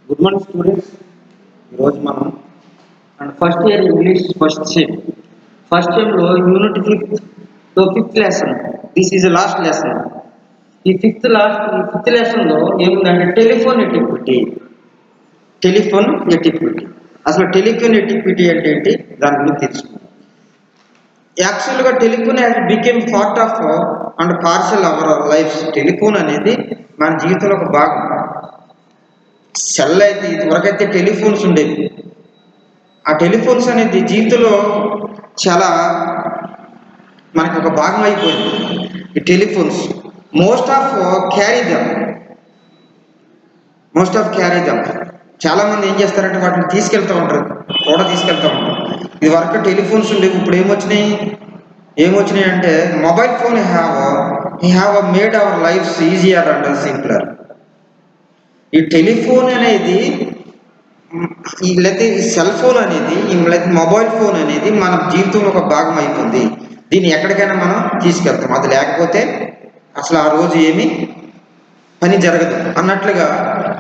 Good morning students. ఈరోజు మనం first year English first సెమ్లో unit fifth lesson. This is last lesson. ఈ fifth లెసన్లో ఏముందంటే టెలిఫోన్ ఎటిక్విటీ. అసలు టెలిఫోన్ ఎటిక్విటీ అంటే ఏంటి, దాని గురించి తెలుసుకుందాం. యాక్చువల్గా telephone became part of and parcel our life. Telephone అనేది మన జీవితంలో ఒక భాగం. సెల్ అయితే ఇదివరకైతే టెలిఫోన్స్ ఉండేవి. ఆ టెలిఫోన్స్ అనేది జీవితంలో చాలా మనకి ఒక భాగం అయిపోయింది. ఈ telephones most of carry them. చాలా మంది ఏం చేస్తారంటే వాటిని తీసుకెళ్తూ ఉంటారు. ఇది వరకు టెలిఫోన్స్ ఉండేవి. ఇప్పుడు ఏమొచ్చినాయి అంటే mobile phone have made our lives easier and simpler. ఈ టెలిఫోన్ అనేది లేకపోతే ఈ సెల్ ఫోన్ అనేది లేకపోతే మొబైల్ ఫోన్ అనేది మన జీవితంలో ఒక భాగం అయిపోయింది. దీన్ని ఎక్కడికైనా మనం తీసుకెళ్తాం. అది లేకపోతే అసలు ఆ రోజు ఏమీ పని జరగదు అన్నట్లుగా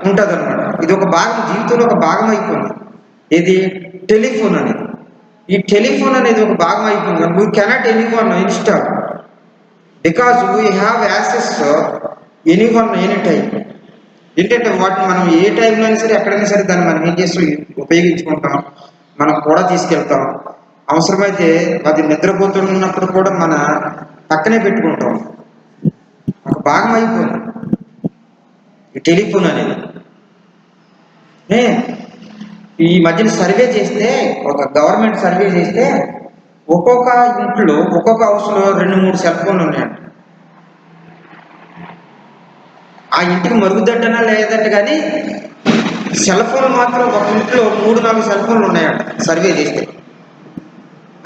ఉంటుంది అనమాట. ఇది ఒక భాగం, జీవితంలో ఒక భాగం అయిపోయింది. ఇది టెలిఫోన్ అనేది. ఈ టెలిఫోన్ అనేది ఒక భాగం అయిపోయింది. We cannot anyone install because we have access any time. ఏంటంటే వాటిని మనం ఏ టైంలో అయినా సరే ఎక్కడైనా సరే దాన్ని మనం ఏం చేస్తూ ఉపయోగించుకుంటాం. మనం కూడా తీసుకెళ్తాం. అవసరమైతే అది నిద్రపోతున్నప్పుడు కూడా మన పక్కనే పెట్టుకుంటాం. ఒక భాగం అయిపోయింది ఈ టెలిఫోన్ అనేది. ఈ మధ్యన సర్వే చేస్తే, ఒక గవర్నమెంట్ సర్వే చేస్తే ఒక్కొక్క ఇంట్లో ఒక్కొక్క హౌస్లో 2-3 సెల్ ఫోన్లు ఉన్నాయంట. ఆ ఇంటికి మరుగుదొడ్డనా లేదంటే కానీ సెల్ ఫోన్ మాత్రం ఒక ఇంట్లో 3-4 సెల్ ఫోన్లు ఉన్నాయంట సర్వే చేస్తే.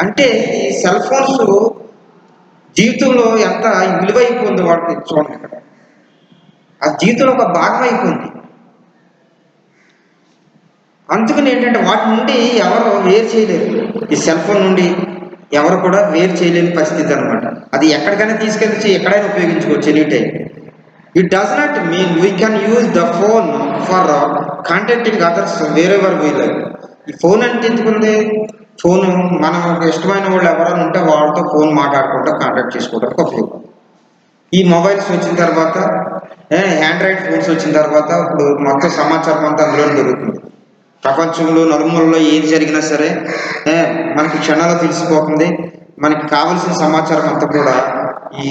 అంటే ఈ సెల్ ఫోన్స్ జీవితంలో ఎంత విలువైపోయిందో వాటికి చూడండి. ఇక్కడ ఆ జీవితంలో ఒక భాగం అయిపోయింది. అందుకని ఏంటంటే వాటి నుండి ఎవరు వేరు చేయలేరు. ఈ సెల్ ఫోన్ నుండి ఎవరు కూడా వేరు చేయలేని పరిస్థితి అనమాట. అది ఎక్కడికైనా తీసుకెళ్ళి ఎక్కడైనా ఉపయోగించుకోవచ్చు any time. It does not mean we can use the phone for contacting others wherever we like. ఈ ఫోన్ అంటే ఎందుకుంది? ఫోన్ మనం ఇష్టమైన వాళ్ళు ఎవరైనా ఉంటే వాళ్ళతో ఫోన్ మాట్లాడుకుంటూ కాంటాక్ట్ చేసుకోవడానికి ఉపయోగం. ఈ మొబైల్స్ వచ్చిన తర్వాత, ఆండ్రాయిడ్ ఫోన్స్ వచ్చిన తర్వాత ఇప్పుడు మొత్తం సమాచారం అంతా అందులో దొరుకుతుంది. ప్రపంచంలో నలుమూలలో ఏది జరిగినా సరే మనకి క్షణాల్లో తెలిసిపోతుంది. మనకి కావలసిన సమాచారం అంతా కూడా ఈ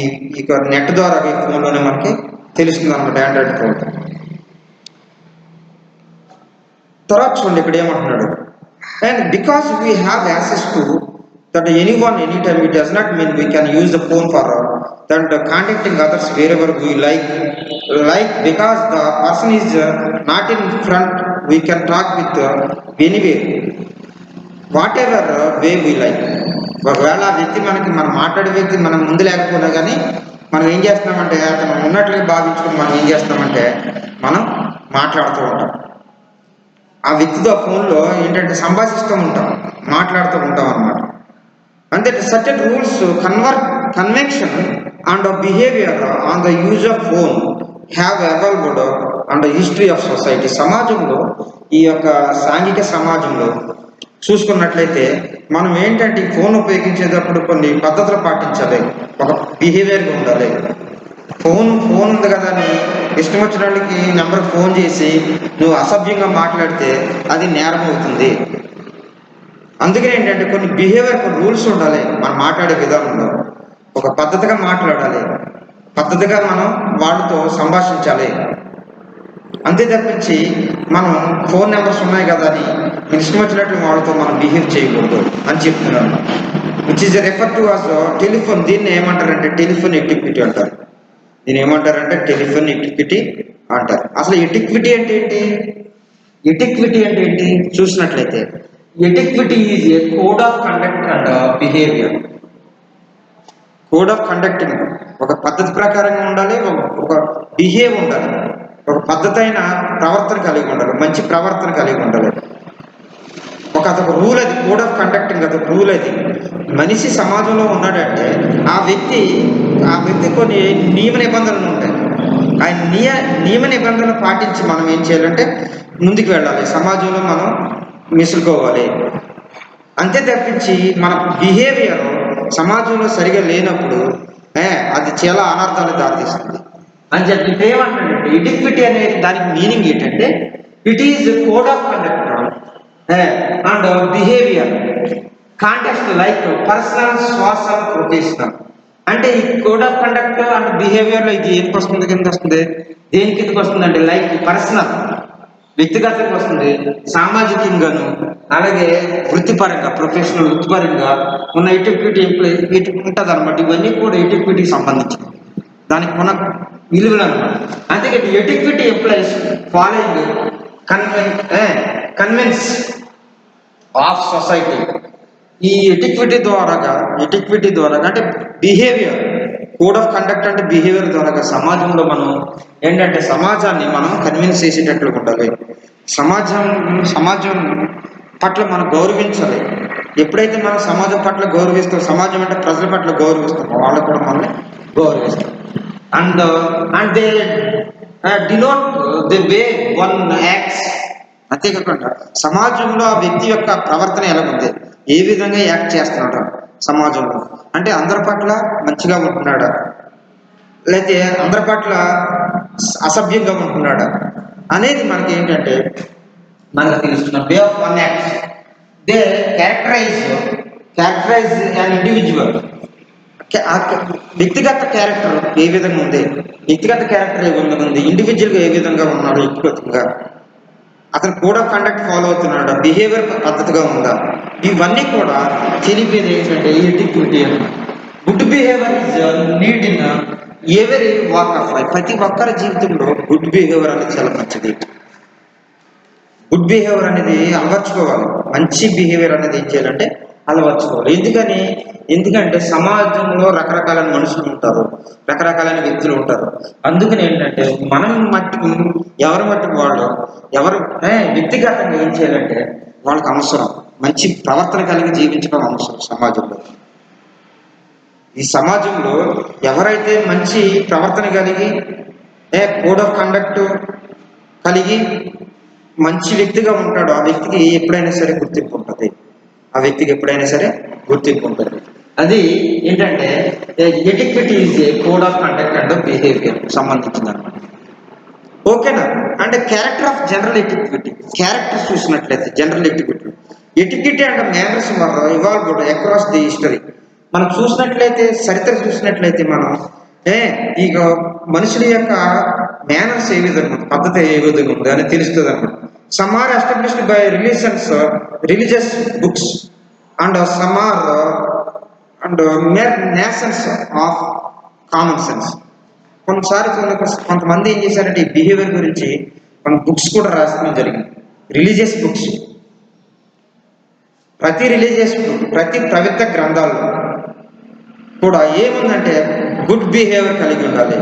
నెట్ ద్వారా ఈ ఫోన్లోనే మనకి తెలుస్తుంది అనమాట. ఆండ్రాయిడ్ ఫోన్ తర్వాత చూడండి ఇక్కడ ఏమంటున్నాడు. And because we have access to that anyone any time, it does not mean we can use the phone for that contacting others wear ever we like because the person is not in front, we can talk with anywhere what ever way we like. ఒకవేళ ఆ వ్యక్తి మనం మాట్లాడే వ్యక్తి మనం ముందు లేకపోయినా కానీ మనం ఏం చేస్తున్నామంటే అతను ఉన్నట్లుగా భావించుకుని మనం ఏం చేస్తామంటే మనం మాట్లాడుతూ ఉంటాం. ఆ వ్యక్తితో ఫోన్లో ఏంటంటే సంభాషిస్తూ ఉంటాం, మాట్లాడుతూ ఉంటాం అన్నమాట. అంతే certain rules convention and behaviour on the use of phone have evolved and history of society. సమాజంలో ఈ యొక్క సాంఘిక సమాజంలో చూసుకున్నట్లయితే మనం ఏంటంటే ఈ ఫోన్ ఉపయోగించేటప్పుడు కొన్ని పద్ధతులు పాటించాలి, ఒక బిహేవియర్గా ఉండాలి. ఫోన్ ఉంది కదా అని ఇష్టం వచ్చిన వాళ్ళకి నెంబర్ ఫోన్ చేసి నువ్వు అసభ్యంగా మాట్లాడితే అది నేరం అవుతుంది. అందుకని ఏంటంటే కొన్ని బిహేవియర్, కొన్ని రూల్స్ ఉండాలి. మనం మాట్లాడే విధానంలో ఒక పద్ధతిగా మాట్లాడాలి, పద్ధతిగా మనం వాళ్ళతో సంభాషించాలి. అంతే తప్పించి మనం ఫోన్ నెంబర్స్ ఉన్నాయి కదా అని ఇష్టం వచ్చినట్టు వాళ్ళతో మనం బిహేవ్ చేయకూడదు అని చెప్తున్నాను. Which is refer to us telephone. దీన్ని ఏమంటారంటే టెలిఫోన్ ఎటిక్విటీ అంటారు. దీన్ని ఏమంటారంటే టెలిఫోన్ ఎటిక్విటీ అంటారు. అసలు ఎటిక్విటీ అంటే ఏంటి చూసినట్లయితే etiquette is a code of conduct and behaviour. Code of conducting ఒక పద్ధతి ప్రకారంగా ఉండాలి, ఒక బిహేవ్ ఉండాలి, ఒక పద్ధతి అయిన ప్రవర్తన కలిగి ఉండాలి, మంచి ప్రవర్తన కలిగి ఉండాలి. అదొక రూల్. అది కోడ్ ఆఫ్ కండక్టింగ్, అదొక రూల్. అది మనిషి సమాజంలో ఉన్నాడంటే ఆ వ్యక్తి కొన్ని నియమ నిబంధనలు ఉంటాయి. ఆయన నియమ నిబంధనలు పాటించి మనం ఏం చేయాలంటే ముందుకు వెళ్ళాలి, సమాజంలో మనం మిసులుకోవాలి. అంతే తప్పించి మన బిహేవియర్ సమాజంలో సరిగా లేనప్పుడు అది చాలా అనర్థాలకు దారితీస్తుంది అని చెప్పి ఏమంటాడంటే ఎడిక్విటీ అనేది దానికి మీనింగ్ ఏంటంటే it is code of conduct and behaviour context like personal, social, professional. అంటే ఈ కోడ్ ఆఫ్ కండక్ట్ అండ్ బిహేవియర్లో ఇది ఎందుకు వస్తుంది, కింద వస్తుంది, దేని కిందకి వస్తుంది అంటే లైక్ పర్సనల్ వ్యక్తిగతంగా వస్తుంది, సామాజికంగాను, అలాగే వృత్తిపరంగా ప్రొఫెషనల్ వృత్తిపరంగా ఉన్న ఎటిక్విటీ వీటికి ఉంటుంది అనమాట. ఇవన్నీ కూడా ఎటిక్విటీకి సంబంధించినవి, దానికి ఉన్న విలువలు అనమాట. అందుకే etiquette employees following conventions of society. ఈ ఎటిక్విటీ ద్వారాగా అంటే బిహేవియర్, కోడ్ ఆఫ్ కండక్ట్ అంటే బిహేవియర్ ద్వారాగా సమాజంలో మనం ఏంటంటే సమాజాన్ని మనం కన్విన్స్ చేసేటట్లు ఉండాలి. సమాజం పట్ల మనం గౌరవించాలి. ఎప్పుడైతే మనం సమాజం పట్ల గౌరవిస్తాం, సమాజం అంటే ప్రజల పట్ల గౌరవిస్తాం, వాళ్ళు కూడా మనల్ని గౌరవిస్తాం. And they denote the way one acts. అంతేకాకుండా సమాజంలో ఆ వ్యక్తి యొక్క ప్రవర్తన ఎలా ఉంది, ఏ విధంగా యాక్ట్ చేస్తున్నాడు సమాజంలో, అంటే అందరి పట్ల మంచిగా ఉంటున్నాడా, లేకపోతే అందరి పట్ల అసభ్యంగా ఉంటున్నాడా అనేది మనకి ఏంటంటే మనకు తెలుస్తున్న way of one act. They characterize an individual. వ్యక్తిగత క్యారెక్టర్ ఏ విధంగా ఉంది, వ్యక్తిగత క్యారెక్టర్ ఏ విధంగా ఉంది, ఇండివిజువల్గా ఏ విధంగా ఉన్నాడు, వ్యక్తిగతంగా అతను కోడ్ ఆఫ్ కండక్ట్ ఫాలో అవుతున్నాడు, బిహేవియర్ పద్ధతిగా ఉందా, ఇవన్నీ కూడా తెలిపేది ఏంటంటే ఎటిక్విటీ అన్నమాట. Good behaviour is need in every walk of life. ప్రతి ఒక్కరి జీవితంలో గుడ్ బిహేవియర్ అనేది చాలా మంచిది. గుడ్ బిహేవియర్ అనేది అలవర్చుకోవాలి. మంచి బిహేవియర్ అనేది ఏం చేయాలంటే అలవర్చుకోవాలి. ఎందుకంటే సమాజంలో రకరకాలైన మనుషులు ఉంటారు, రకరకాలైన వ్యక్తులు ఉంటారు. అందుకని ఏంటంటే మనం మట్టుకు ఎవరు వ్యక్తిగతంగా ఏం చేయాలంటే వాళ్ళకి అవసరం మంచి ప్రవర్తన కలిగి జీవించడం అవసరం సమాజంలో. ఈ సమాజంలో ఎవరైతే మంచి ప్రవర్తన కలిగి కోడ్ ఆఫ్ కండక్ట్ కలిగి మంచి వ్యక్తిగా ఉంటాడో ఆ వ్యక్తికి ఎప్పుడైనా సరే గుర్తింపు ఉంటుంది. అది ఏంటంటే etiquette is a code of conduct and behaviour సంబంధించింది అనమాట. ఓకేనా? అంటే character of general etiquette. Character చూసినట్లయితే general etiquette and manners evolved across the history. మనం చూసినట్లయితే చరిత్ర చూసినట్లయితే మనం ఇక మనుషుల యొక్క మేనర్స్ ఏ విధంగా, పద్ధతి ఏ విధంగా ఉంది అని తెలుస్తుంది అన్నమాట. Some are established by religious books and some are and nations of common sense. కొంతమంది ఏం చేశారంటే ఈ బిహేవియర్ గురించి మన బుక్స్ కూడా రాసుకోవడం జరిగింది. రిలీజియస్ బుక్స్, ప్రతి పవిత్ర గ్రంథాల్లో కూడా ఏముందంటే గుడ్ బిహేవియర్ కలిగి ఉండాలి,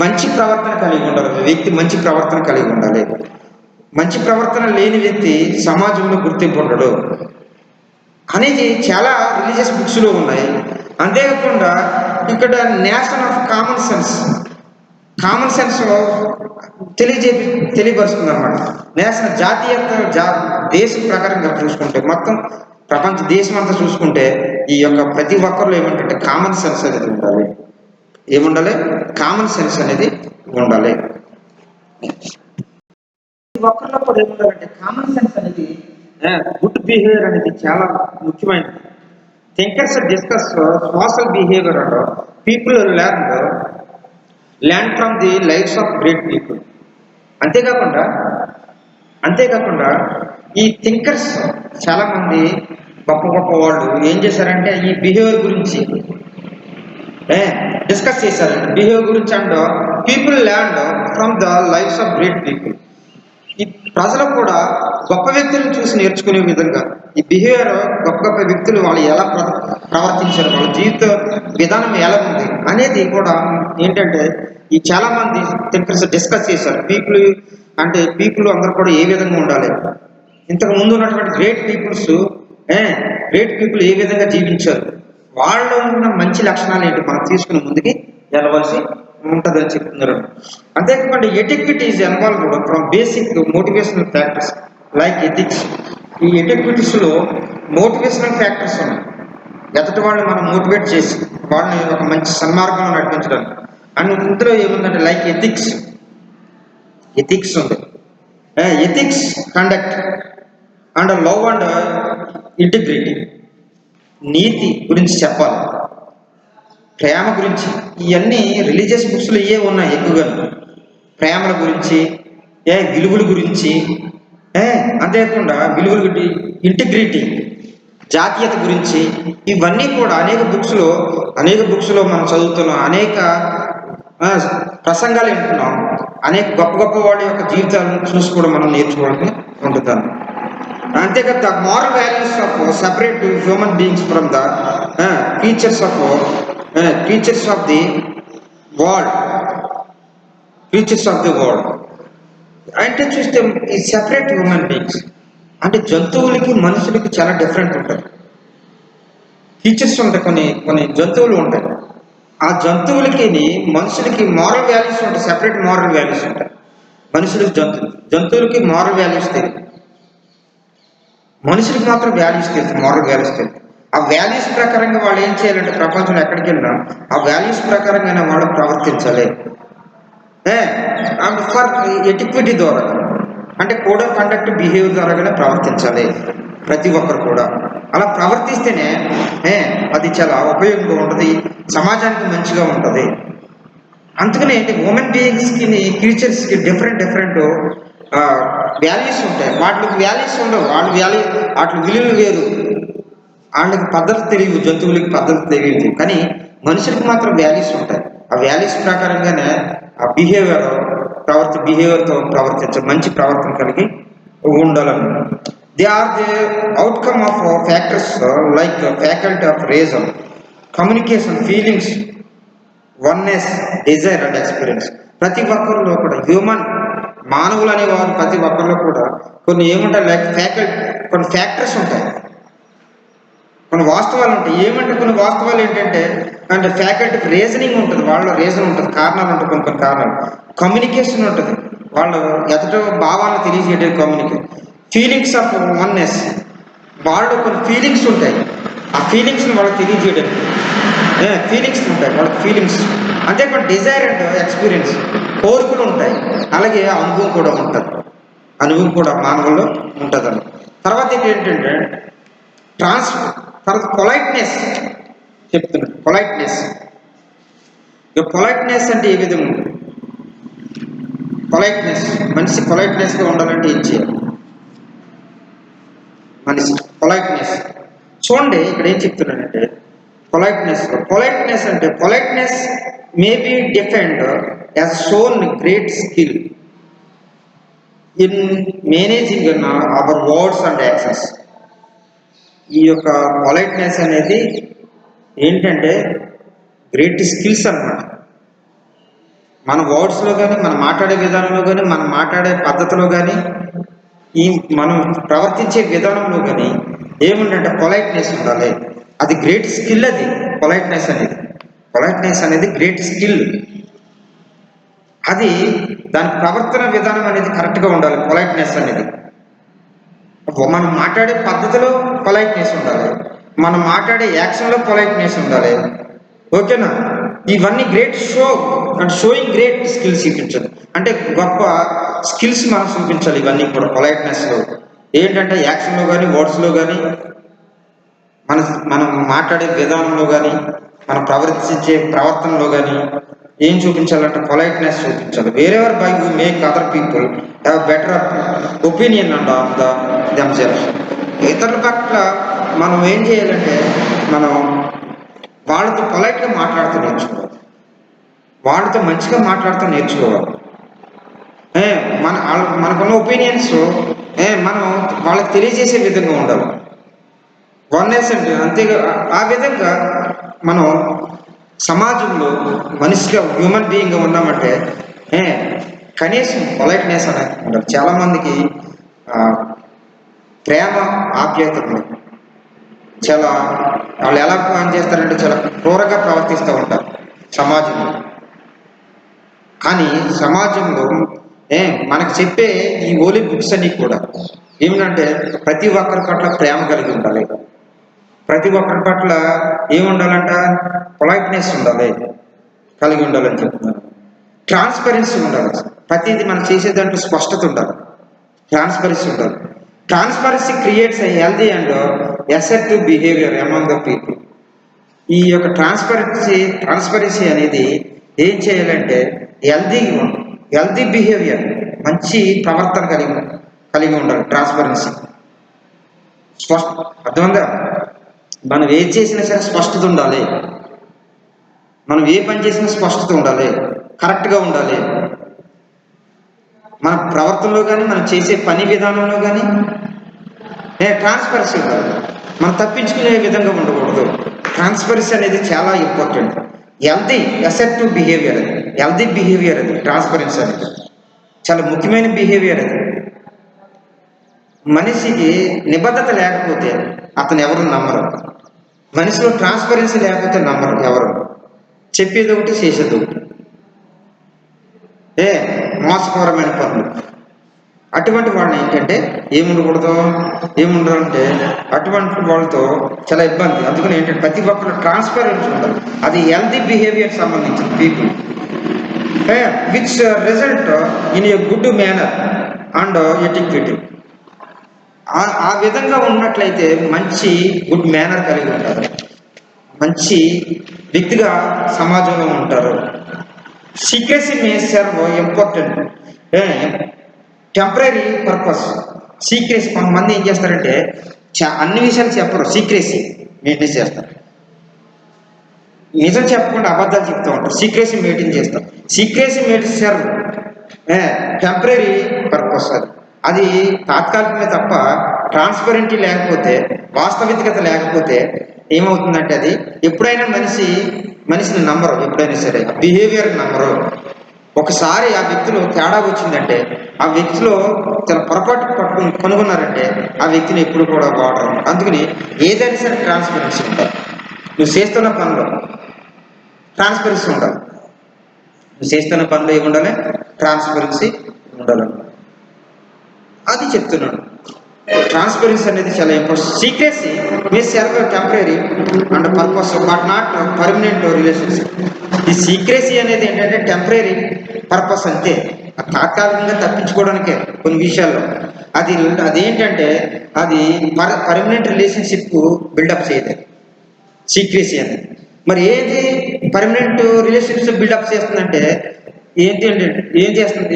మంచి ప్రవర్తన కలిగి ఉండాలి, వ్యక్తి మంచి ప్రవర్తన కలిగి ఉండాలి. మంచి ప్రవర్తన లేని వ్యక్తి సమాజంలో గుర్తింపు ఉండడు అనేది చాలా రిలీజియస్ బుక్స్లో ఉన్నాయి. అంతేకాకుండా ఇక్కడ నేషన్ ఆఫ్ కామన్ సెన్స్ తెలియపరుస్తుంది అనమాట. నేషనల్ దేశం ప్రకారంగా చూసుకుంటే మొత్తం ప్రపంచ దేశం అంతా చూసుకుంటే ఈ యొక్క ప్రతి ఒక్కరిలో ఏమంటే కామన్ సెన్స్ అనేది ఉండాలి. కామన్ సెన్స్ అనేది ఉండాలి. ప్రతి ఒక్కరిలో కూడా ఏముండాలంటే కామన్ సెన్స్ అనేది, గుడ్ బిహేవియర్ అనేది చాలా ముఖ్యమైనది. Thinkers discuss social behaviour and people learn from the lives of great people. అంతేకాకుండా ఈ థింకర్స్ చాలా మంది గొప్ప వాళ్ళు ఏం చేశారంటే ఈ బిహేవియర్ గురించి డిస్కస్ చేశారంటే బిహేవియర్ గురించి. And people learn from the lives of great people. ఈ ప్రజలు కూడా గొప్ప వ్యక్తులను చూసి నేర్చుకునే విధంగా ఈ బిహేవియర్, గొప్ప వ్యక్తులు వాళ్ళు ఎలా ప్రవర్తించారు, వాళ్ళ జీవిత విధానం ఎలా ఉంది అనేది కూడా ఏంటంటే ఈ చాలా మంది థింకర్స్ డిస్కస్ చేశారు. పీపుల్ అందరూ కూడా ఏ విధంగా ఉండాలి, ఇంతకు ముందు ఉన్నటువంటి గ్రేట్ పీపుల్ ఏ విధంగా జీవించారు, వాళ్ళు ఉన్న మంచి లక్షణాలు ఏంటి మనం తీసుకుని ముందుకి వెళ్ళవలసి ఉంటుందని చెప్తున్నారు. అంతేకాకుండా etiquette is involved from basic motivational factors like ethics. ఈ ఎటిక్విటీస్లో మోటివేషనల్ ఫ్యాక్టర్స్ ఉన్నాయి. ఎదుటి వాళ్ళని మనం మోటివేట్ చేసి వాళ్ళని ఒక మంచి సన్మార్గంలో నడిపించడానికి. అండ్ ఇందులో ఏముందంటే లైక్ ఎథిక్స్ ఉంది. Ethics, conduct and love and integrity. నీతి గురించి చెప్పాలి, ప్రేమ గురించి. ఇవన్నీ రిలీజియస్ బుక్స్లో ఇవే ఉన్నాయి ఎక్కువగా. ప్రేమల గురించి, విలువల గురించి, అంతేకాకుండా విలువల గురించి, ఇంటిగ్రిటీ, జాతీయత గురించి. ఇవన్నీ కూడా అనేక బుక్స్లో మనం చదువుతున్నాం. అనేక ప్రసంగాలు వింటున్నాం. అనేక గొప్ప గొప్ప వాళ్ళ యొక్క జీవితాలను చూసి కూడా మనం నేర్చుకోవాలని ఉంటుంది. అంతేకాదు the moral values of separate human beings from the creatures of the world. అంటే చూస్తే ఈ సెపరేట్ హ్యూమన్ బీయింగ్స్ అంటే జంతువులకి మనుషులకి చాలా డిఫరెంట్ ఉంటుంది. క్రీచర్స్ ఉంటాయి, కొన్ని జంతువులు ఉంటాయి. ఆ జంతువులకి మనుషులకి మారల్ వాల్యూస్ ఉంటాయి, సెపరేట్ మారల్ వాల్యూస్ ఉంటాయి. మనుషులకి జంతువులకి మారల్ వాల్యూస్ తెలియదు, మనుషులకి మాత్రం వాల్యూస్ తెలుసు, మారల్ వాల్యూస్ తెలుసు. ఆ వాల్యూస్ ప్రకారంగా వాళ్ళు ఏం చేయాలంటే ప్రపంచంలో ఎక్కడికి వెళ్ళినా ఆ వాల్యూస్ ప్రకారంగానే వాళ్ళు ప్రవర్తించాలి. అండ్ ఫర్ ఎటిక్విటీ ద్వారా అంటే కోడ్ ఆఫ్ కండక్ట్ బిహేవియర్ ద్వారాగానే ప్రవర్తించాలి ప్రతి ఒక్కరు కూడా. అలా ప్రవర్తిస్తేనే అది చాలా ఉపయోగంగా ఉంటుంది, సమాజానికి మంచిగా ఉంటుంది. అందుకనే హ్యూమన్ బీయింగ్స్కి క్రీచర్స్కి డిఫరెంట్ వాల్యూస్ ఉంటాయి. వాటికి వాల్యూస్ ఉండవు. వాటి విలువలు వేరు. వాళ్ళకి పద్ధతి తెలియదు, జంతువులకి పద్ధతి తెలియదు. కానీ మనుషులకి మాత్రం వాల్యూస్ ఉంటాయి. ఆ వాల్యూస్ ప్రకారంగానే ఆ బిహేవియర్తో ప్రవర్తించాలి, మంచి ప్రవర్తన కలిగి ఉండాలని. They are the outcome of factors like faculty of reason, communication, feelings, oneness, desire and experience. ప్రతి ఒక్కరిలో కూడా మానవులు అనేవారు ప్రతి ఒక్కరిలో కూడా కొన్ని ఏముంటాయి లైక్ కొన్ని ఫ్యాక్టర్స్ ఉంటాయి, కొన్ని వాస్తవాలు ఉంటాయి. కొన్ని వాస్తవాలు ఏంటంటే అంటే ఫ్యాకల్టీ రీజనింగ్ ఉంటుంది, వాళ్ళ రీజన్ ఉంటుంది, కారణాలు ఉంటాయి, కొన్ని కారణాలు. కమ్యూనికేషన్ ఉంటుంది, వాళ్ళు ఎదుట భావాలను తెలియజేయడానికి కమ్యూనికేషన్. ఫీలింగ్స్ ఆఫ్ వన్నెస్, వాళ్ళు కొన్ని ఫీలింగ్స్ ఉంటాయి, ఆ ఫీలింగ్స్ని వాళ్ళకి తెలియజేయడానికి ఫీలింగ్స్ ఉంటాయి, వాళ్ళకి ఫీలింగ్స్. అంతేకాదు డిజైర్ అండ్ ఎక్స్పీరియన్స్, కోరికలు ఉంటాయి, అలాగే అనుభవం కూడా మానవుల్లో ఉంటుందని. తర్వాత ఏంటంటే తర్వాత పొలైట్నెస్ చెప్తున్నాడు. పొలైట్నెస్ అంటే ఏ విధంగా ఉంటుంది? మనిషి పొలైట్నెస్గా ఉండాలంటే ఏం చేయాలి? మనిషి పొలైట్నెస్ చూడండి, ఇక్కడ ఏం చెప్తున్నానంటే politeness may be defined as shown great skill in managing our words and actions. ఈ యొక్క పొలైట్నెస్ అనేది ఏంటంటే గ్రేట్ స్కిల్స్ అన్నమాట. మన వర్డ్స్లో కానీ, మనం మాట్లాడే విధానంలో కానీ, మనం మాట్లాడే పద్ధతిలో కానీ, మనం ప్రవర్తించే విధానంలో కానీ ఏముందంటే పొలైట్నెస్ ఉండాలి. అది గ్రేట్ స్కిల్. అది పొలైట్నెస్ అనేది గ్రేట్ స్కిల్. అది దాని ప్రవర్తన విధానం అనేది కరెక్ట్గా ఉండాలి. పొలైట్నెస్ అనేది మనం మాట్లాడే పద్ధతిలో పొలైట్నెస్ ఉండాలి, మనం మాట్లాడే యాక్షన్లో పొలైట్నెస్ ఉండాలి. ఓకేనా? ఇవన్నీ షోయింగ్ గ్రేట్ స్కిల్స్ చూపించాలి. అంటే గొప్ప స్కిల్స్ మనం చూపించాలి. ఇవన్నీ కూడా పొలైట్నెస్లో ఏంటంటే యాక్షన్లో కానీ, వర్డ్స్లో కానీ, మనం మాట్లాడే విధానంలో కానీ, మనం ప్రవర్తించే ప్రవర్తనలో కానీ ఏం చూపించాలంటే పొలైట్నెస్ చూపించాలి. Wherever by we make other people have better opinion and of themselves. ఇతరుల పట్ల మనం ఏం చేయాలంటే మనం వాళ్ళతో పొలైట్గా మాట్లాడుతూ నేర్చుకోవాలి, వాళ్ళతో మంచిగా మాట్లాడుతూ నేర్చుకోవాలి. మనకున్న ఒపీనియన్స్ మనం వాళ్ళకి తెలియజేసే విధంగా ఉండాలి. వన్నెస్ అంటే అంతేగా ఆ విధంగా మనం సమాజంలో మనిషిగా హ్యూమన్ బీయింగ్గా ఉన్నామంటే కనీసం పొలైట్నెస్ అనేది ఉండాలి. చాలామందికి ప్రేమ ఆప్యాయతలు చాలా వాళ్ళు ఎలా పని చేస్తారంటే చాలా క్రూరంగా ప్రవర్తిస్తూ ఉంటారు సమాజంలో. కానీ సమాజంలో మనకు చెప్పే ఈ హోలీ బుక్స్ అన్ని కూడా ఏమిటంటే ప్రతి ఒక్కరి పట్ల ప్రేమ కలిగి ఉండాలి, ప్రతి ఒక్కరి పట్ల ఏముండాలంట, పొలైట్నెస్ ఉండాలి, కలిగి ఉండాలని చెప్తున్నాను. ట్రాన్స్పరెన్సీ ఉండాలి, ప్రతిదీ మనం చేసేదాంట్లో స్పష్టత ఉండాలి, ట్రాన్స్పరెన్సీ ఉండాలి. Transparency creates a healthy and acceptive behaviour among the people. ఈ యొక్క ట్రాన్స్పరెన్సీ అనేది ఏం చేయాలంటే హెల్దీ బిహేవియర్, మంచి ప్రవర్తన కలిగి ఉండాలి. ట్రాన్స్పరెన్సీ అర్థమంగా, మనం ఏం చేసినా సరే స్పష్టత ఉండాలి, మనం ఏ పని చేసినా స్పష్టత ఉండాలి, కరెక్ట్గా ఉండాలి. మన ప్రవర్తనలో కానీ మనం చేసే పని విధానంలో కానీ ట్రాన్స్పరెన్సీ ఉండాలి. మనం తప్పించుకునే విధంగా ఉండకూడదు. ట్రాన్స్పరెన్సీ అనేది చాలా ఇంపార్టెంట్. హెల్దీ అసెప్టివ్ బిహేవియర్, అది హెల్దీ బిహేవియర్, అది ట్రాన్స్పరెన్సీ అనేది చాలా ముఖ్యమైన బిహేవియర్. అది మనిషికి నిబద్ధత లేకపోతే అతను ఎవరు నమ్మరు. మనిషిలో ట్రాన్స్పరెన్సీ లేకపోతే నమ్మరు ఎవరు. చెప్పేది ఒకటి, చేసేది ఒకటి, మోసకరమైన పనులు. అటువంటి వాళ్ళని ఏంటంటే ఏముండాలంటే అటువంటి వాళ్ళతో చాలా ఇబ్బంది. అందుకని ఏంటంటే ప్రతి ఒక్కరు ట్రాన్స్పరెన్సీ ఉండాలి. అది హెల్దీ బిహేవియర్ సంబంధించిన people which result in a good manner and etiquette. ఆ విధంగా ఉన్నట్లయితే మంచి గుడ్ మేనర్ కలిగి ఉంటారు, మంచి వ్యక్తిగా సమాజంలో ఉంటారు. Secrecy may serve important temporary purpose. Secrecy, కొంతమంది ఏం చేస్తారంటే అన్ని విషయాలు చెప్పరు, సీక్రెసీ మెయింటైన్ చేస్తారు. నిజం చెప్పకుండా అబద్ధాలు చెప్తూ ఉంటారు, సీక్రెసీ మెయింటైన్ చేస్తారు. Secrecy maintain serve temporary purpose. అది తాత్కాలికమే తప్ప ట్రాన్స్పరెంటీ లేకపోతే, వాస్తవికత లేకపోతే ఏమవుతుందంటే అది ఎప్పుడైనా మనిషిని నమ్మరు. ఎప్పుడైనా సరే బిహేవియర్ నమ్మరు. ఒకసారి ఆ వ్యక్తిలో తేడా వచ్చిందంటే, ఆ వ్యక్తిలో చాలా పొరపాటు కనుగొన్నారంటే ఆ వ్యక్తిని ఎప్పుడు కూడా వాడరు. అందుకని ఏదైనా సరే ట్రాన్స్పరెన్సీ ఉండాలి. నువ్వు చేస్తున్న పనిలో ట్రాన్స్పరెన్సీ ఉండాలి. నువ్వు చేస్తున్న పనిలో ఏముండాలి, ట్రాన్స్పరెన్సీ ఉండాలి. అది చెప్తున్నాను. ట్రాన్స్పరెన్సీ అనేది చాలా important. Secrecy may serve temporary and purpose but not permanent relationship. ఈ సీక్రెసీ అనేది ఏంటంటే టెంపరీ పర్పస్ అంతే, తాత్కాలికంగా తప్పించుకోవడానికే కొన్ని విషయాల్లో. అదేంటంటే అది పర్మనెంట్ రిలేషన్షిప్ బిల్డప్ చేయదు సీక్రెసీ అనేది. మరి ఏది పర్మనెంట్ రిలేషన్షిప్ బిల్డప్ చేస్తుందంటే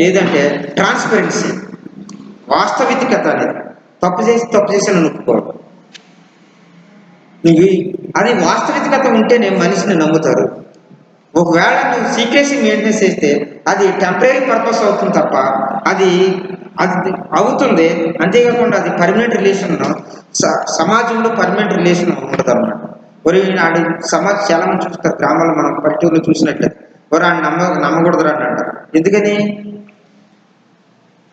ఏదంటే ట్రాన్స్పరెన్సీ, వాస్తవికత అనేది. తప్పు చేసి అనుకోవడం, అది వాస్తవికత ఉంటేనే మనిషిని నమ్ముతారు. ఒకవేళ నువ్వు సీక్రెసీ మెయింటైన్ చేస్తే అది టెంపరీ పర్పస్ అవుతుంది తప్ప అది అవుతుంది. అంతేకాకుండా అది పర్మనెంట్ రిలేషన్, సమాజంలో పర్మనెంట్ రిలేషన్ ఉండదు అన్నమాట. ఆడి సమాజం చాలా మంది చూస్తారు, గ్రామాల్లో మనం పల్లెటూరులో చూసినట్లయితే ఆడు నమ్మకూడదు అని అంటారు. ఎందుకని?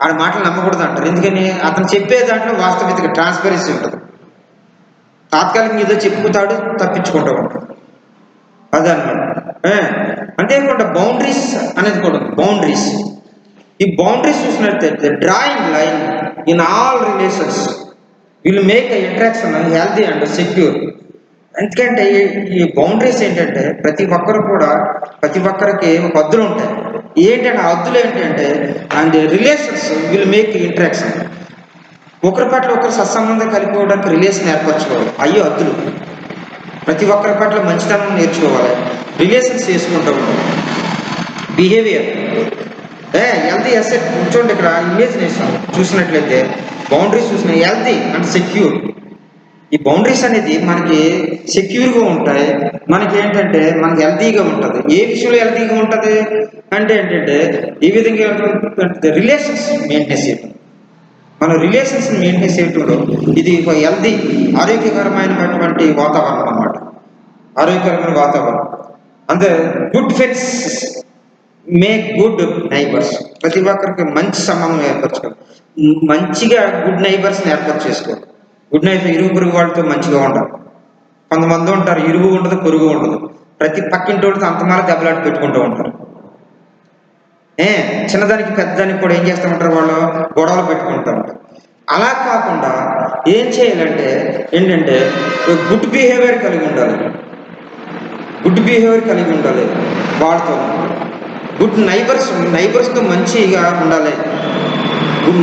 ఆడ మాటలు నమ్మకూడదు అంటారు. ఎందుకని? అతను చెప్పే దాంట్లో వాస్తవికత, ట్రాన్స్పరెన్సీ ఉంటుంది. తాత్కాలికంగా ఏదో చెప్పుతాడు, తప్పించుకుంటూ ఉంటాడు. అదన్నమాట. అంతేకాకుండా బౌండరీస్ అనేది కూడా బౌండరీస్. ఈ బౌండరీస్ చూసినట్లయితే drawing line in all relations will make a interaction healthy and secure. ఎందుకంటే ఈ బౌండరీస్ ఏంటంటే ప్రతి ఒక్కరికి ఒక హద్దులు ఉంటాయి. ఏంటంటే ఆ హద్దులు ఏంటంటే and relations will make interaction. ఒకరి పట్ల ఒకరు సత్సంబంధం కలిగిపోవడానికి రిలేషన్ ఏర్పరచుకోవాలి. అయ్యో హద్దులు. ప్రతి ఒక్కరి పట్ల మంచితనం నేర్చుకోవాలి, రిలేషన్స్ చేసుకుంటూ ఉండాలి. Behaviour healthy asset. చూడండి ఇక్కడ ఇమేజినేషన్ చూసినట్లయితే బౌండరీస్ చూసిన హెల్తీ అండ్ సెక్యూర్. ఈ బౌండరీస్ అనేది మనకి సెక్యూర్గా ఉంటాయి. మనకి ఏంటంటే మనకి హెల్తీగా ఉంటుంది. ఏ విషయంలో హెల్తీగా ఉంటుంది అంటే ఏంటంటే ఈ విధంగా రిలేషన్స్ మెయింటైన్ చేయడం. మన రిలేషన్స్ మెయింటైన్ చేయడంలో ఇది ఒక హెల్తీ ఆరోగ్యకరమైనటువంటి వాతావరణం అన్నమాట. ఆరోగ్యకరమైన వాతావరణం. అంటే good friends make good neighbours. ప్రతి ఒక్కరికి మంచి సంబంధం ఏర్పరచుకోవాలి, మంచిగా గుడ్ నైబర్స్ని ఏర్పాటు చేసుకోవాలి. గుడ్ నైబర్ ఇరుగు పొరుగు వాళ్ళతో మంచిగా ఉండాలి. కొంతమంది ఉంటారు ఇరుగు ఉండదు పొరుగు ఉండదు, ప్రతి పక్కింటి వాళ్ళతో అంతమాల దెబ్బలాట పెట్టుకుంటూ ఉంటారు. ఏ చిన్నదానికి పెద్దదానికి కూడా ఏం చేస్తూ ఉంటారు, వాళ్ళు గొడవలు పెట్టుకుంటూ ఉంటారు. అలా కాకుండా ఏం చేయాలంటే ఏంటంటే గుడ్ బిహేవియర్ కలిగి ఉండాలి. గుడ్ బిహేవియర్ కలిగి ఉండాలి వాళ్ళతో. గుడ్ నైబర్స్తో మంచిగా ఉండాలి,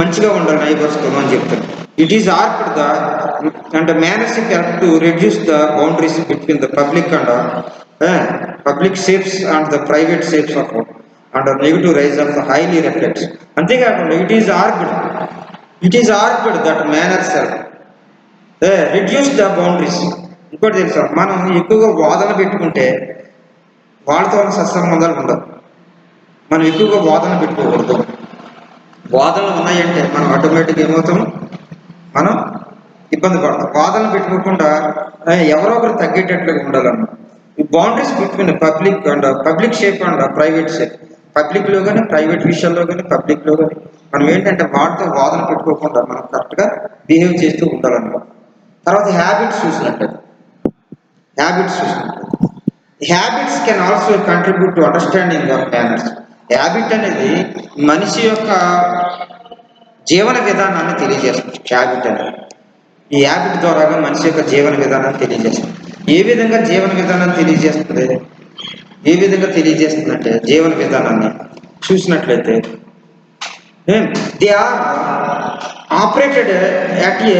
మంచిగా ఉండాలి నైబర్స్తో అని చెప్తారు. It is art the and mannership help to reduce the boundaries between the public shapes and the private shapes of and negative rise of highly reflects. అంతేకాకుండా it is art that manners help reduce the boundaries. ఇంకోటి తెలుసా, మనం ఎక్కువగా వాదన పెట్టుకుంటే వాళ్ళతో సత్సంబంధాలు ఉండవు. మనం ఎక్కువగా వాదన పెట్టుకోకూడదు. వాదనలు ఉన్నాయంటే మనం ఆటోమేటిక్గా ఏమవుతాం, మనం ఇబ్బంది పడతాం. వాదనలు పెట్టుకోకుండా ఎవరో ఒకరు తగ్గేటట్లుగా ఉండాలన్నమాట. ఈ boundaries between public shape and private shape. పబ్లిక్లో కానీ ప్రైవేట్ విషయాల్లో కానీ పబ్లిక్లో కానీ మనం ఏంటంటే వాటితో వాదన పెట్టుకోకుండా మనం కరెక్ట్గా బిహేవ్ చేస్తూ ఉండాలన్నమాట. తర్వాత హ్యాబిట్స్ చూసినట్లయితే habits can also contribute to understanding of manners. Habit అనేది మనిషి యొక్క జీవన విధానాన్ని తెలియజేస్తుంది. హ్యాబిట్ అనేది ఈ హ్యాబిట్ ద్వారా మనిషి యొక్క జీవన విధానాన్ని తెలియజేస్తుంది. ఏ విధంగా జీవన విధానాన్ని తెలియజేస్తుంది? ఏ విధంగా తెలియజేస్తుందంటే జీవన విధానాన్ని చూసినట్లయితే they are operated at a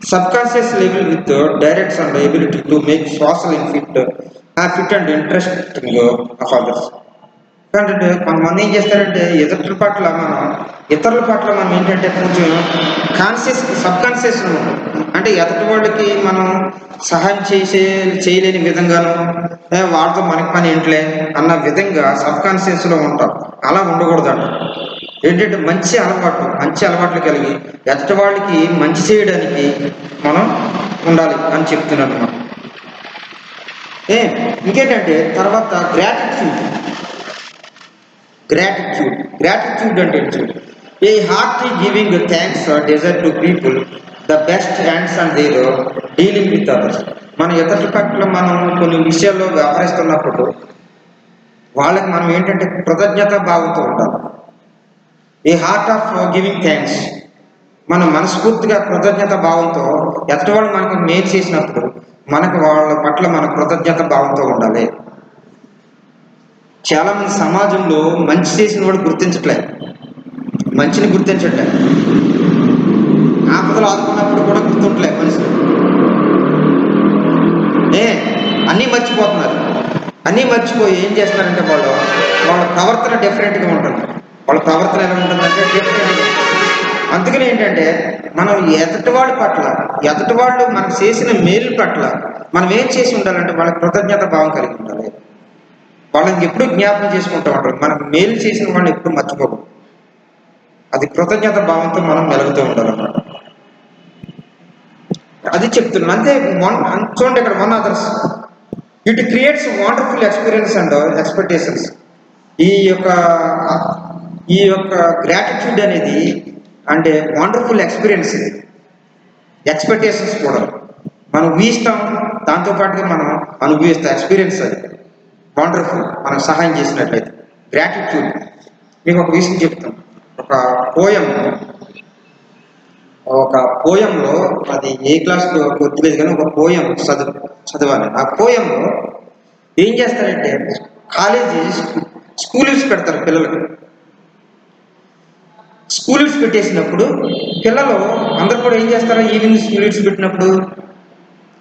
subconscious level with directs and ability to make social fit and interesting of others. అంటే కొంతమంది ఏం చేస్తారంటే ఇతరుల పట్ల మనం ఏంటంటే కొంచెం సబ్కాన్షియస్ అంటే ఎదుటి వాళ్ళకి మనం సహాయం చేయలేని విధంగాను, వాళ్ళతో మనకి పని ఏంట్లే అన్న విధంగా సబ్కాన్షియస్లో ఉంటాం. అలా ఉండకూడదంట. ఏంటంటే మంచి అలవాట్లు కలిగి ఎదుటి వాళ్ళకి మంచి చేయడానికి మనం ఉండాలి అని చెప్తున్నాను అన్నమాట. ఇంకేంటంటే తర్వాత గ్రాటిట్యూడ్ అంటే a heart giving thanks desire to people the best hands and their dealing with others. మన ఇతరుల పట్ల మనం కొన్ని విషయాల్లో వ్యవహరిస్తున్నప్పుడు వాళ్ళకి మనం ఏంటంటే కృతజ్ఞత భావంతో ఉండాలి. ఏ హార్ట్ ఆఫ్ గివింగ్ థ్యాంక్స్, మనం మనస్ఫూర్తిగా కృతజ్ఞత భావంతో ఎదుటి వాళ్ళు మనకు మేలు చేసినప్పుడు మనకు వాళ్ళ పట్ల మన కృతజ్ఞత భావంతో ఉండాలి. చాలామంది సమాజంలో మంచి చేసిన వాడు మంచిని గుర్తించట్లేదు. ఆపదలు ఆదుకున్నప్పుడు కూడా గుర్తుంటలేదు మనుషులు. అన్నీ మర్చిపోతున్నారు. అన్నీ మర్చిపోయి ఏం చేస్తున్నారంటే వాళ్ళ ప్రవర్తన డిఫరెంట్గా ఉంటుంది. వాళ్ళ ప్రవర్తన ఎలా ఉంటుందంటే డిఫరెంట్గా. అందుకని ఏంటంటే మనం ఎదుటి వాళ్ళు మనకు చేసిన మేలు పట్ల మనం ఏం చేసి ఉండాలంటే వాళ్ళకి కృతజ్ఞత భావం కలిగి ఉండాలి. వాళ్ళని ఎప్పుడూ జ్ఞాపకం చేసుకుంటూ ఉంటారు. మనకు మేలు చేసిన వాళ్ళని ఎప్పుడు మర్చిపోకూడదు. అది కృతజ్ఞత భావంతో మనం మెలుగుతూ ఉండాలన్నమాట. అది చెప్తున్నాను. అంతే చూడండి ఇక్కడ one others it creates wonderful experience and expectations. ఈ యొక్క గ్రాటిట్యూడ్ అనేది అంటే వండర్ఫుల్ ఎక్స్పీరియన్స్, ఎక్స్పెక్టేషన్స్ కూడా మనం ఊహిస్తాం, దాంతోపాటుగా మనం అనుభవిస్తాం. ఎక్స్పీరియన్స్ అది వండర్ఫుల్ మనకు సహాయం చేసినట్లయితే. గ్రాటిట్యూడ్ మీకు ఒక విషయం చెప్తాం. ఒక పోయంలో అది ఏ క్లాస్లో గుర్తులేదు కానీ ఒక పోయం చదవాలి. ఆ పోయంలో ఏం చేస్తారంటే స్కూల్స్ పెడతారు పిల్లలకు. స్కూల్స్ పెట్టేసినప్పుడు పిల్లలు అందరు కూడా ఏం చేస్తారు, ఈవినింగ్ స్కూల్స్ పెట్టినప్పుడు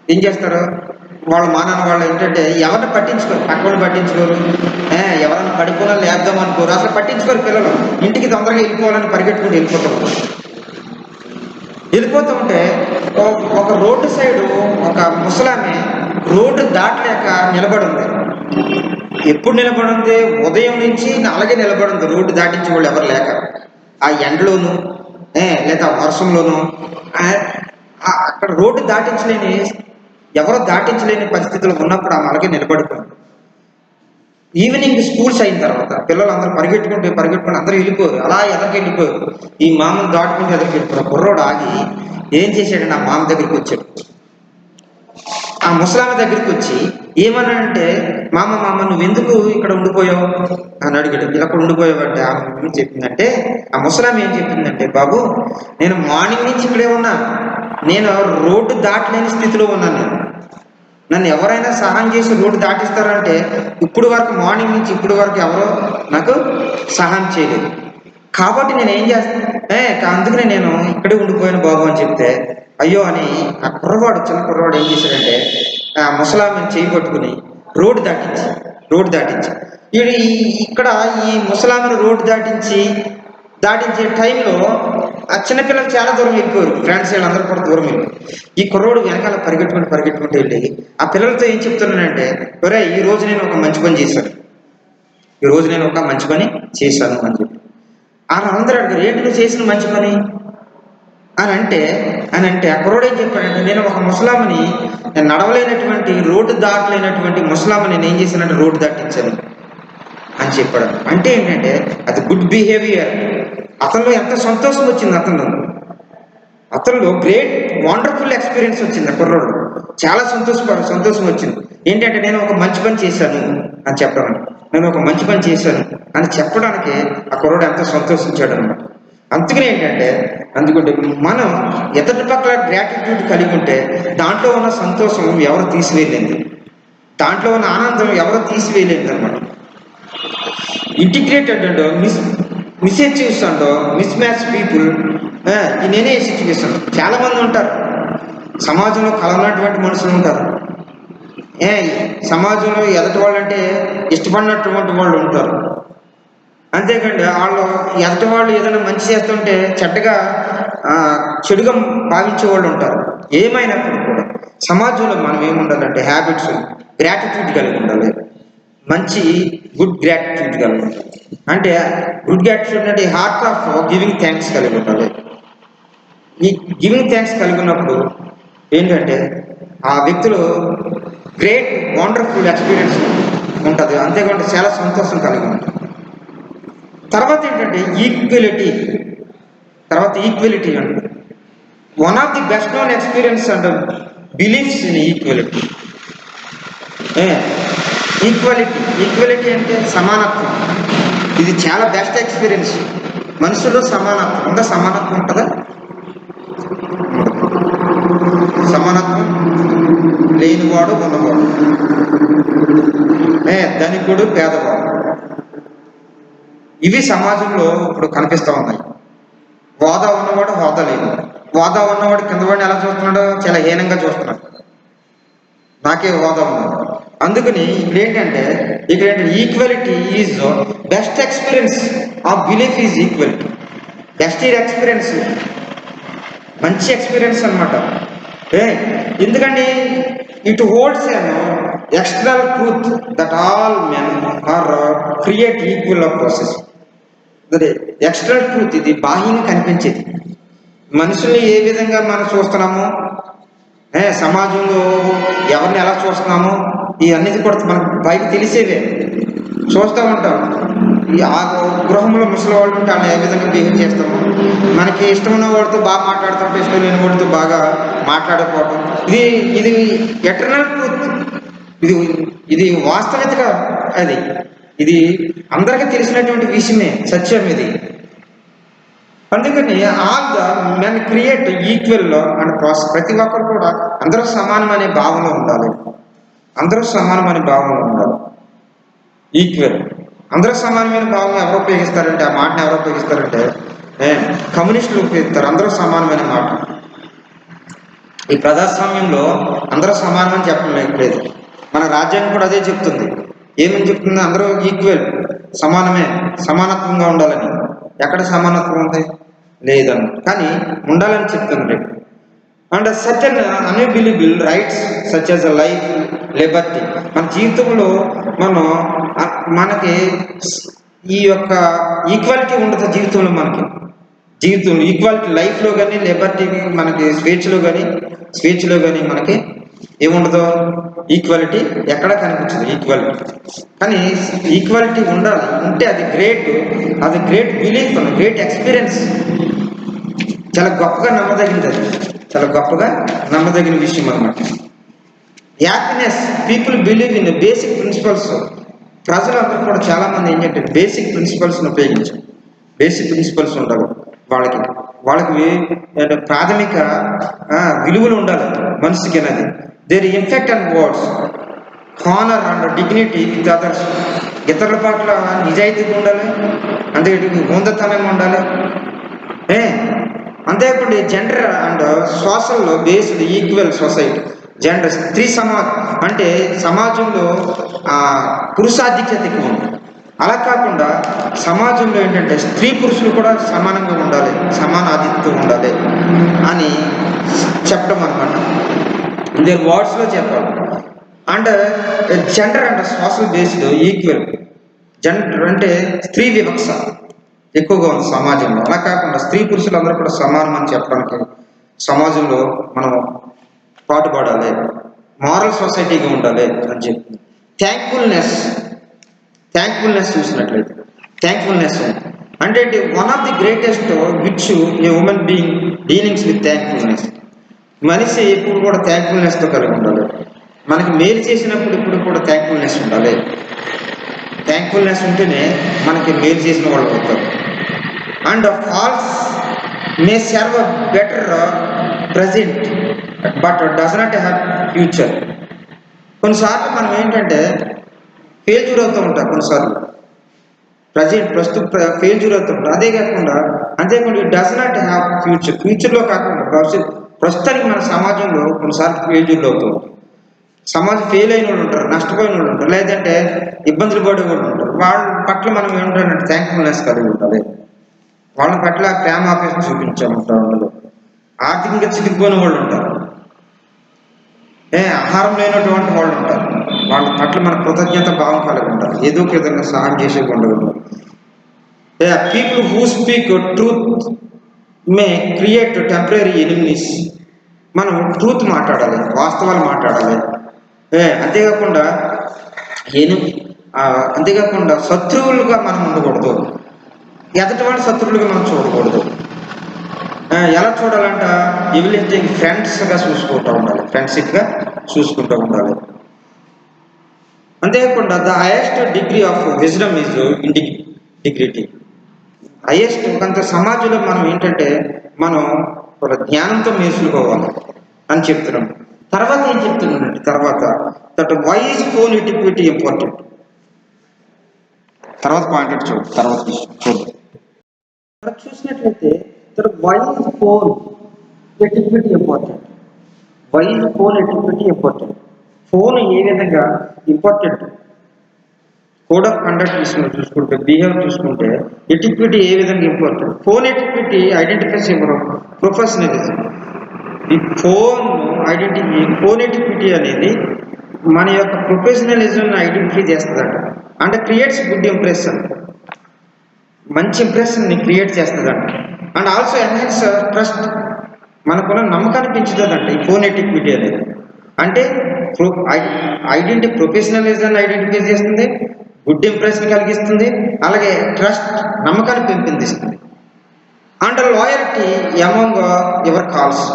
ఏం చేస్తారు, వాళ్ళ మానాన్న వాళ్ళు ఏంటంటే ఎవరిని పట్టించుకోరు, పక్కన పట్టించుకోరు, ఎవరైనా పడిపోయినా లేద్దాం అనుకోరు, అసలు పట్టించుకోరు. పిల్లలు ఇంటికి తొందరగా వెళ్ళిపోవాలని పరిగెట్టుకుని వెళ్ళిపోతూ ఉంటే ఒక రోడ్డు సైడు ఒక ముసలామె రోడ్డు దాటలేక నిలబడి ఉంది. ఎప్పుడు నిలబడి ఉంది? ఉదయం నుంచి అలాగే నిలబడి ఉంది, రోడ్డు దాటించే వాళ్ళు ఎవరు లేక. ఆ ఎండలోను లేదా వర్షంలోను అక్కడ రోడ్డు ఎవరో దాటించలేని పరిస్థితులు ఉన్నప్పుడు ఆమె అలాగే నిలబడిపోయింది. ఈవినింగ్ స్కూల్స్ అయిన తర్వాత పిల్లలందరూ పరిగెట్టుకుంటూ అందరూ వెళ్ళిపోయారు. అలా ఎదరికి వెళ్ళిపోయారు. ఈ మామను దాటుకుంటూ ఎదరికి వెళ్ళిపోయారు. కుర్రోడు ఆగి ఏం చేశాడంటే ఆ మామ దగ్గరికి వచ్చాడు. ఆ ముసలామె దగ్గరికి వచ్చి ఏమన్నాడంటే, మామ నువ్వెందుకు ఇక్కడ ఉండిపోయావు అని అడిగాడు. ఇలా ఉండిపోయావు అంటే ఆమె ఏం చెప్పిందంటే, ఆ ముసలామె ఏం చెప్పిందంటే, బాబు నేను మార్నింగ్ నుంచి ఇక్కడే ఉన్నా, నేను రోడ్డు దాటలేని స్థితిలో ఉన్నాను. నన్ను ఎవరైనా సహాయం చేసి రోడ్డు దాటిస్తారంటే ఇప్పుడు వరకు మార్నింగ్ నుంచి ఇప్పుడు వరకు ఎవరో నాకు సహాయం చేయలేదు. కాబట్టి నేను ఏం చేస్తాను, అందుకనే నేను ఇక్కడే ఉండిపోయాను బాబు అని చెప్తే, అయ్యో అని ఆ కుర్రవాడు, చిన్న కుర్రవాడు ఏం చేశాడంటే, ఆ ముసలామెను చేయి పట్టుకుని రోడ్డు దాటించి ఇక్కడ ఈ ముసలామెను రోడ్డు దాటించే టైంలో ఆ చిన్నపిల్లలు చాలా దూరం వెళ్ళిపోయారు. ఫ్రెండ్స్ వీళ్ళందరూ కూడా దూరం వెళ్ళిపోయారు. ఈ కుర్రోడు వెనకాల పరిగెట్టుకుంటూ వెళ్ళి ఆ పిల్లలతో ఏం చెప్తున్నానంటే, ఒరే ఈ రోజు నేను ఒక మంచి పని చేశాను అని చెప్పి అందరూ అడిగారు, ఏంటి నువ్వు చేసిన మంచి పని అని అంటే ఆ కుర్రోడు ఏం చెప్పాడంటే, నేను ఒక ముసలామని, నేను నడవలేనటువంటి రోడ్డు దాటలేనటువంటి ముసలామని నేను ఏం చేశానంటే రోడ్డు దాటించాను అని చెప్పాడు. అంటే ఏంటంటే అది గుడ్ బిహేవియర్. అతనిలో ఎంత సంతోషం వచ్చింది, అతనిలో గ్రేట్ వండర్ఫుల్ ఎక్స్పీరియన్స్ వచ్చింది. ఆ కుర్రోడు చాలా సంతోషం వచ్చింది. ఏంటంటే నేను ఒక మంచి పని చేశాను అని చెప్పడానికి, ఆ కుర్రోడు ఎంతో సంతోషించాడు అనమాట. అందుకంటే మనం ఎదుటి పక్కల గ్రాటిట్యూడ్ కలిగి ఉంటే దాంట్లో ఉన్న సంతోషం ఎవరు తీసివేయలేదు, దాంట్లో ఉన్న ఆనందం ఎవరు తీసివేయలేదు అనమాట. Integrated and misachieves and mismatch people in any situation. చాలా మంది ఉంటారు సమాజంలో, కలవనటువంటి మనుషులు ఉంటారు. సమాజంలో ఎదటి వాళ్ళంటే ఇష్టపడినటువంటి వాళ్ళు ఉంటారు. అంతేకాండి ఎదటి వాళ్ళు ఏదైనా మంచి చేస్తుంటే చెడుగా భావించే వాళ్ళు ఉంటారు. ఏమైనప్పుడు కూడా సమాజంలో మనం ఏముండాలంటే హ్యాబిట్స్, గ్రాటిట్యూడ్ కలిగి ఉండాలి. మంచి గుడ్ గ్రాటిట్యూడ్ కలిగి ఉండాలి. అంటే గుడ్ గ్రాటిట్యూడ్ అంటే హార్ట్ ఆఫ్ గివింగ్ థ్యాంక్స్ కలిగి ఉండాలి. ఈ గివింగ్ థ్యాంక్స్ కలిగి ఉన్నప్పుడు ఏంటంటే ఆ వ్యక్తులు గ్రేట్ వండర్ఫుల్ ఎక్స్పీరియన్స్ ఉంటుంది. అంతేకాకుండా చాలా సంతోషం కలిగి ఉంటుంది. తర్వాత ఏంటంటే ఈక్వలిటీ అంటే one of the best known experience and beliefs in equality. Equality అంటే సమానత్వం. ఇది చాలా బెస్ట్ ఎక్స్పీరియన్స్. మనుషుల్లో సమానత్వం ఉంటుందా? సమానత్వం లేనివాడు ఉన్నవాడు, ధనికుడు పేదవాడు, ఇవి సమాజంలో ఇప్పుడు కనిపిస్తూ ఉన్నాయి. హోదా ఉన్నవాడు హోదా లేదు, హోదా ఉన్నవాడు కిందవాడిని ఎలా చూస్తున్నాడో చాలా హీనంగా చూస్తున్నాడు. నాకే హోదా ఉన్నాడు. అందుకని ఇక్కడ equality is best experience of belief is equality. Best experience, మంచి ఎక్స్పీరియన్స్ అనమాట. ఎందుకంటే it holds an external truth that all men are create equal of process. అదే ఎక్స్టర్నల్ ట్రూత్, ఇది బాహ్యంగా కనిపించేది. మనుషుల్ని ఏ విధంగా మనం చూస్తున్నామో, సమాజంలో ఎవరిని ఎలా చూస్తున్నామో, ఇవన్నీ కూడా మనకు బయట తెలిసేవే, చూస్తూ ఉంటాం. ఆ గృహంలో ముసలి వాళ్ళు ఉంటే వాళ్ళు ఏ విధంగా బిహేవ్ చేస్తాము, మనకి ఇష్టమైన వాడితో బాగా మాట్లాడుతుంటే ఇష్టం లేని వాడితో బాగా మాట్లాడకపోవటం, ఇది ఎటర్నల్ ట్రూత్. ఇది వాస్తవికత. ఇది అందరికీ తెలిసినటువంటి విషయమే, సత్యం ఇది. అందుకని all the men create equal and process. ప్రతి ఒక్కరు కూడా అందరూ సమానమనే భావనలో ఉండాలి. ఈక్వల్, అందరూ సమానమైన భావం ఎవరు ఉపయోగిస్తారంటే, ఆ మాటను ఎవరు ఉపయోగిస్తారంటే కమ్యూనిస్టులు ఉపయోగిస్తారు. అందరూ సమానమైన మాట. ఈ ప్రజాస్వామ్యంలో అందరూ సమానమని చెప్పడం లేదు. మన రాజ్యాంగం కూడా అదే చెప్తుంది. ఏమని చెప్తుంది? అందరూ ఈక్వల్, సమానత్వంగా ఉండాలని. ఎక్కడ సమానత్వం ఉంది? లేదన్న, కానీ ఉండాలని చెప్తుంది. And certain unalienable rights such as life, liberty. మన జీవితంలో మనకి ఈ యొక్క ఈక్వాలిటీ ఉండదు. జీవితంలో ఈక్వాలిటీ లైఫ్లో కానీ, లిబర్టీ మనకి స్వేచ్ఛలో కానీ మనకి ఏముండదు? ఈక్వాలిటీ ఎక్కడ కనిపించదు ఈక్వాలిటీ. కానీ ఈక్వాలిటీ ఉంటే అది గ్రేట్ బిలీఫ్, గ్రేట్ ఎక్స్పీరియన్స్. చాలా గొప్పగా నమ్మదగిన విషయం అన్నమాట. Happiness, people believe in basic principles. ప్రజలందరూ కూడా చాలామంది ఏంటంటే బేసిక్ ప్రిన్సిపల్స్ని ఉపయోగించారు. బేసిక్ ప్రిన్సిపల్స్ ఉండాలి వాళ్ళకి. వాళ్ళకి ప్రాథమిక విలువలు ఉండాలి మనిషికి అనేది. There in fact and words, honour and dignity with others. ఇతరుల పట్ల నిజాయితీగా ఉండాలి, అంతే హోందతనంగా ఉండాలి. అంతేకాకుండా gender and social based equal society. Gender స్త్రీ అంటే సమాజంలో పురుషాధిక్యత ఎక్కువ ఉంది. అలా కాకుండా సమాజంలో ఏంటంటే స్త్రీ పురుషులు కూడా సమానంగా ఉండాలి, సమాన ఆధిక్యత ఉండాలి అని చెప్పడం అనమాట. దేర్ వర్డ్స్లో చెప్పాలి. And gender and social based equal. Gender అంటే స్త్రీ వివక్ష ఎక్కువగా ఉంది సమాజంలో. అలా కాకుండా స్త్రీ పురుషులు అందరూ కూడా సమానం అని చెప్పడానికి సమాజంలో మనం పాటుపడాలి, మారల్ సొసైటీగా ఉండాలి అని చెప్పి. థ్యాంక్ఫుల్నెస్ చూసినట్లయితే థ్యాంక్ఫుల్నెస్ అంటే one of the greatest which A women being dealings with thankfulness. మనిషి ఎప్పుడు కూడా థ్యాంక్ఫుల్నెస్తో కలిగి ఉండాలి. మనకి మేలు చేసినప్పుడు ఇప్పుడు కూడా థ్యాంక్ఫుల్నెస్ ఉండాలి. థ్యాంక్ఫుల్నెస్ ఉంటేనే మనకి మేలు చేసిన వాళ్ళు అవుతారు. And false may serve better present but does not have future. కొన్నిసార్లు మనం ఏంటంటే ఫెయిల్యూర్ అవుతూ ఉంటాం, కొన్నిసార్లు ప్రస్తుతం ఫెయిల్యూర్ అవుతూ ఉంటాం. అంతేకాకుండా ఇట్ డస్ నాట్ హ్యావ్ ఫ్యూచర్లో కాకుండా ప్రస్తుతానికి మన సమాజంలో కొన్నిసార్లు ఫెయిల్యూర్లు అవుతూ ఉంటాం. సమాజం ఫెయిల్ అయిన వాళ్ళు ఉంటారు, నష్టపోయిన వాళ్ళు ఉంటారు, లేదంటే ఇబ్బందులు పడే వాళ్ళు ఉంటారు. వాళ్ళ పట్ల మనం ఏమిటంటే థ్యాంక్ఫుల్నెస్ కలిగి ఉండాలి. వాళ్ళ పట్ల ప్రేమ ఆపేసి చూపించామంటారు. వాళ్ళు ఆర్థికంగా చితికిపోయిన వాళ్ళు ఉంటారు, ఆహారం లేనటువంటి వాళ్ళు ఉంటారు. వాళ్ళ పట్ల మన కృతజ్ఞత భావం కలిగి ఉంటారు, ఏదో ఒక విధంగా సహాయం చేసే ఉండగలరు. People who speak truth May create temporary enemies. మనం ట్రూత్ మాట్లాడాలి, వాస్తవాలు మాట్లాడాలి. అంతేకాకుండా శత్రువులుగా మనం ఉండకూడదు, ఎదటి వాళ్ళ శత్రువులుగా మనం చూడకూడదు. ఎలా చూడాలంట, ఎవరైతే ఫ్రెండ్స్గా చూసుకుంటూ ఉండాలి. అంతేకాకుండా the highest degree of wisdom is integrity. Highest కొంత సమాజంలో మనం ఏంటంటే మనం ఒక జ్ఞానంతో మేసులుకోవాలి అని చెప్తున్నాం. తర్వాత ఏం చెప్తున్నానంటే that why is phone etiquette important. తర్వాత పాయింట్ చూద్దాం. చూసినట్లయితే why is phone etiquette important. Phone ఏ విధంగా ఇంపార్టెంట్, కోడ్ ఆఫ్ కండక్ట్ చూసుకుంటే, బిహేవియర్ చూసుకుంటే ఎటిక్విటీ ఏ విధంగా important. Phone etiquette identifies your professionalism. ఈ ఫోన్ ఎటిక్విటీ అనేది మన యొక్క ప్రొఫెషనలిజంని ఐడెంటిఫై చేస్తుందట. అంటే క్రియేట్స్ గుడ్ ఇంప్రెషన్, మంచి ఇంప్రెషన్ని క్రియేట్ చేస్తుందంట. అండ్ ఆల్సో ఎన్హాన్స్ ట్రస్ట్, మనకున్న నమ్మకాన్ని పెంచుతుందంట ఈ ఫోన్ ఎటిక్విటీ అనేది. అంటే ప్రొఫెషనలిజాన్ని ఐడెంటిఫై చేస్తుంది, గుడ్ ఇంప్రెషన్ కలిగిస్తుంది, అలాగే ట్రస్ట్ నమ్మకాన్ని పెంపొందిస్తుంది. And loyalty among your calls.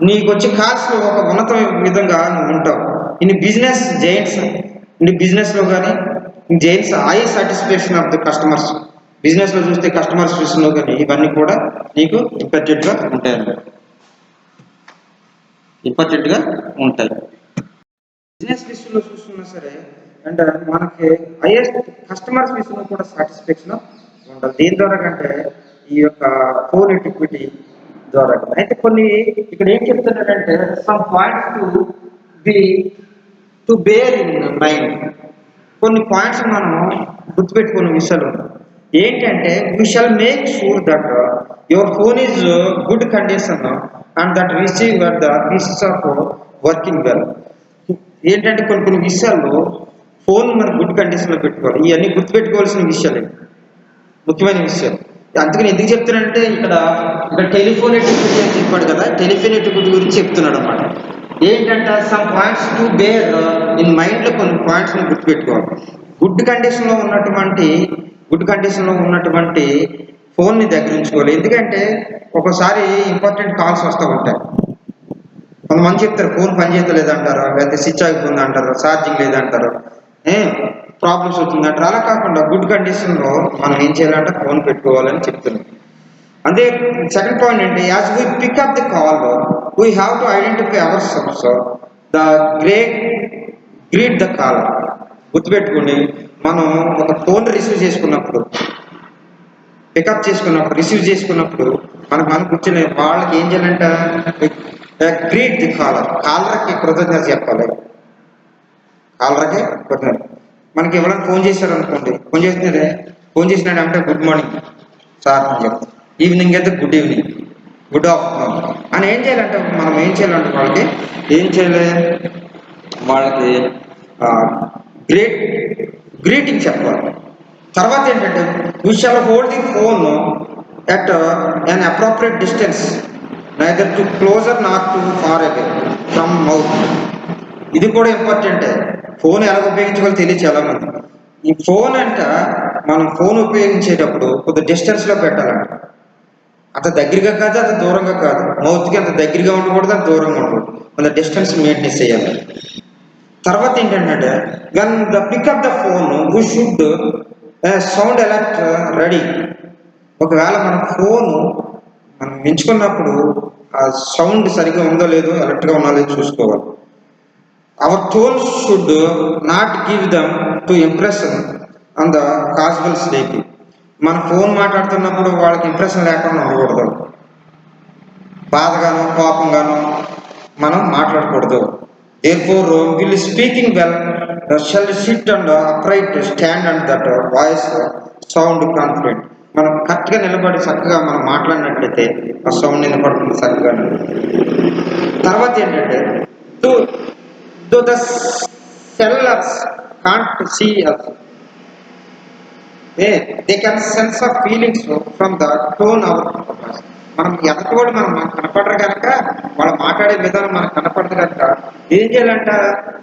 నీకు వచ్చే కాల్స్లో ఒక ఉన్నత విధంగా నువ్వు ఉంటావు. ఇన్ బిజినెస్ జైంట్స్, బిజినెస్లో కానీ Giants high satisfaction of the customers. బిజినెస్లో చూస్తే కస్టమర్స్ విషయంలో కానీ ఇవన్నీ కూడా నీకు ఇంపార్టెంట్గా ఉంటాయి. బిజినెస్ విషయంలో చూస్తున్నా సరే అంటే మనకి హైయెస్ట్ కస్టమర్స్ విషయంలో కూడా సాటిస్ఫాక్షన్ ఉంటుంది. దీని ద్వారా కంటే ఈ యొక్క ఫోన్ ఎటిక్విటీ ద్వారా. అయితే కొన్ని ఇక్కడ ఏం చెప్తున్నారంటే some points to bear in mind. కొన్ని పాయింట్స్ మనం గుర్తుపెట్టుకునే విషయాలు ఏంటంటే we shall make sure that your phone is good condition and that receive the pieces of working well. ఏంటంటే కొన్ని విషయాల్లో ఫోన్ మన గుడ్ కండిషన్లో పెట్టుకోవాలి. ఇవన్నీ గుర్తుపెట్టుకోవాల్సిన విషయాలు, ముఖ్యమైన విషయాలు. అందుకని ఎందుకు చెప్తున్నానంటే ఇక్కడ టెలిఫోన్ ఎటిక్విటీ అని చెప్పాడు కదా, టెలిఫోన్ ఎటిక్విటీ గురించి చెప్తున్నాడు అనమాట. ఏంటంటే some points to bear in మైండ్లో కొన్ని పాయింట్స్ని గుర్తుపెట్టుకోవాలి. గుడ్ కండిషన్లో ఉన్నటువంటి ఫోన్ని దగ్గర ఉంచుకోవాలి. ఎందుకంటే ఒకసారి ఇంపార్టెంట్ కాల్స్ వస్తూ ఉంటాయి. కొంతమంది చెప్తారు ఫోన్ పనిచేయలేదు అంటారు, లేకపోతే స్విచ్ ఆగిపోయింది అంటారు, ఛార్జింగ్ లేదంటారు, ప్రాబ్లమ్స్ వచ్చిందంటారు. అలా కాకుండా గుడ్ కండిషన్లో మనం ఏం చేయాలంటే ఫోన్ పెట్టుకోవాలని చెప్తున్నాం. అంతే. సెకండ్ పాయింట్ ఏంటి, as we pick up the call we have to identify our selves the greet the call. గుర్తుపెట్టుకోండి, మనం ఒక ఫోన్ రిసీవ్ చేసుకున్నప్పుడు, పికప్ చేసుకున్నప్పుడు, రిసీవ్ చేసుకున్నప్పుడు మనం కూర్చొని వాళ్ళకి ఏం చేయాలంట, గ్రీట్ ది కాలర్. కాలర్కి కృతజ్ఞత చెప్పాలి. కాలర్కి కృతజ్ఞత. మనకి ఎవరైనా ఫోన్ చేశారు అనుకోండి, ఫోన్ చేసినాడంటే గుడ్ మార్నింగ్ సార్ అని చెప్తాం. ఈవినింగ్ అయితే గుడ్ ఈవినింగ్, గుడ్ ఆఫ్టర్నూన్ అని ఏం చేయాలంటే మనం ఏం చేయాలంటే వాళ్ళకి గ్రీటింగ్ చెప్పాలి. తర్వాత ఏంటంటే we shawl hold the phone at an appropriate distance, neither too closer nor too far away from mouth. ఇది కూడా ఇంపార్టెంటే. ఫోన్ ఎలా ఉపయోగించుకోవాలో తెలియదు చాలా మంది. ఈ ఫోన్ అంట మనం ఫోన్ ఉపయోగించేటప్పుడు కొద్ది డిస్టెన్స్లో పెట్టాలంట. అంత దగ్గరగా కాదు, అంత దూరంగా కాదు. మౌత్కి అంత దగ్గరగా ఉండకూడదు, అంత దూరంగా ఉండకూడదు. మన డిస్టెన్స్ మెయింటైన్ చేయాలి. తర్వాత ఏంటంటే when the pick up the phone we should sound alert ready. ఒకవేళ మన ఫోను మనం ఎంచుకున్నప్పుడు ఆ సౌండ్ సరిగ్గా ఉందో లేదో, అలర్ట్గా ఉందో లేదో చూసుకోవాలి. Our tone should not give them to impression on the causable sleep. మన ఫోన్ మాట్లాడుతున్నప్పుడు వాళ్ళకి ఇంప్రెషన్ లేకుండా ఉండకూడదు. బాధగానో కోపంగానో మనం మాట్లాడకూడదు. Therefore, will speaking well shall sit and upright, stand and that voice sound confident. మనం కరెక్ట్గా నిలబడి చక్కగా మనం మాట్లాడినట్లయితే ఆ సౌండ్ నిలబడుతుంది చక్కగా. తర్వాత ఏంటంటే though the sellers can't see us, they can sense of feelings from the tone our. మనం ఎదటివాడు మనం కనపడరు కనుక, వాళ్ళు మాట్లాడే విధానం మనకు కనపడదు కనుక ఏం చేయాలంట,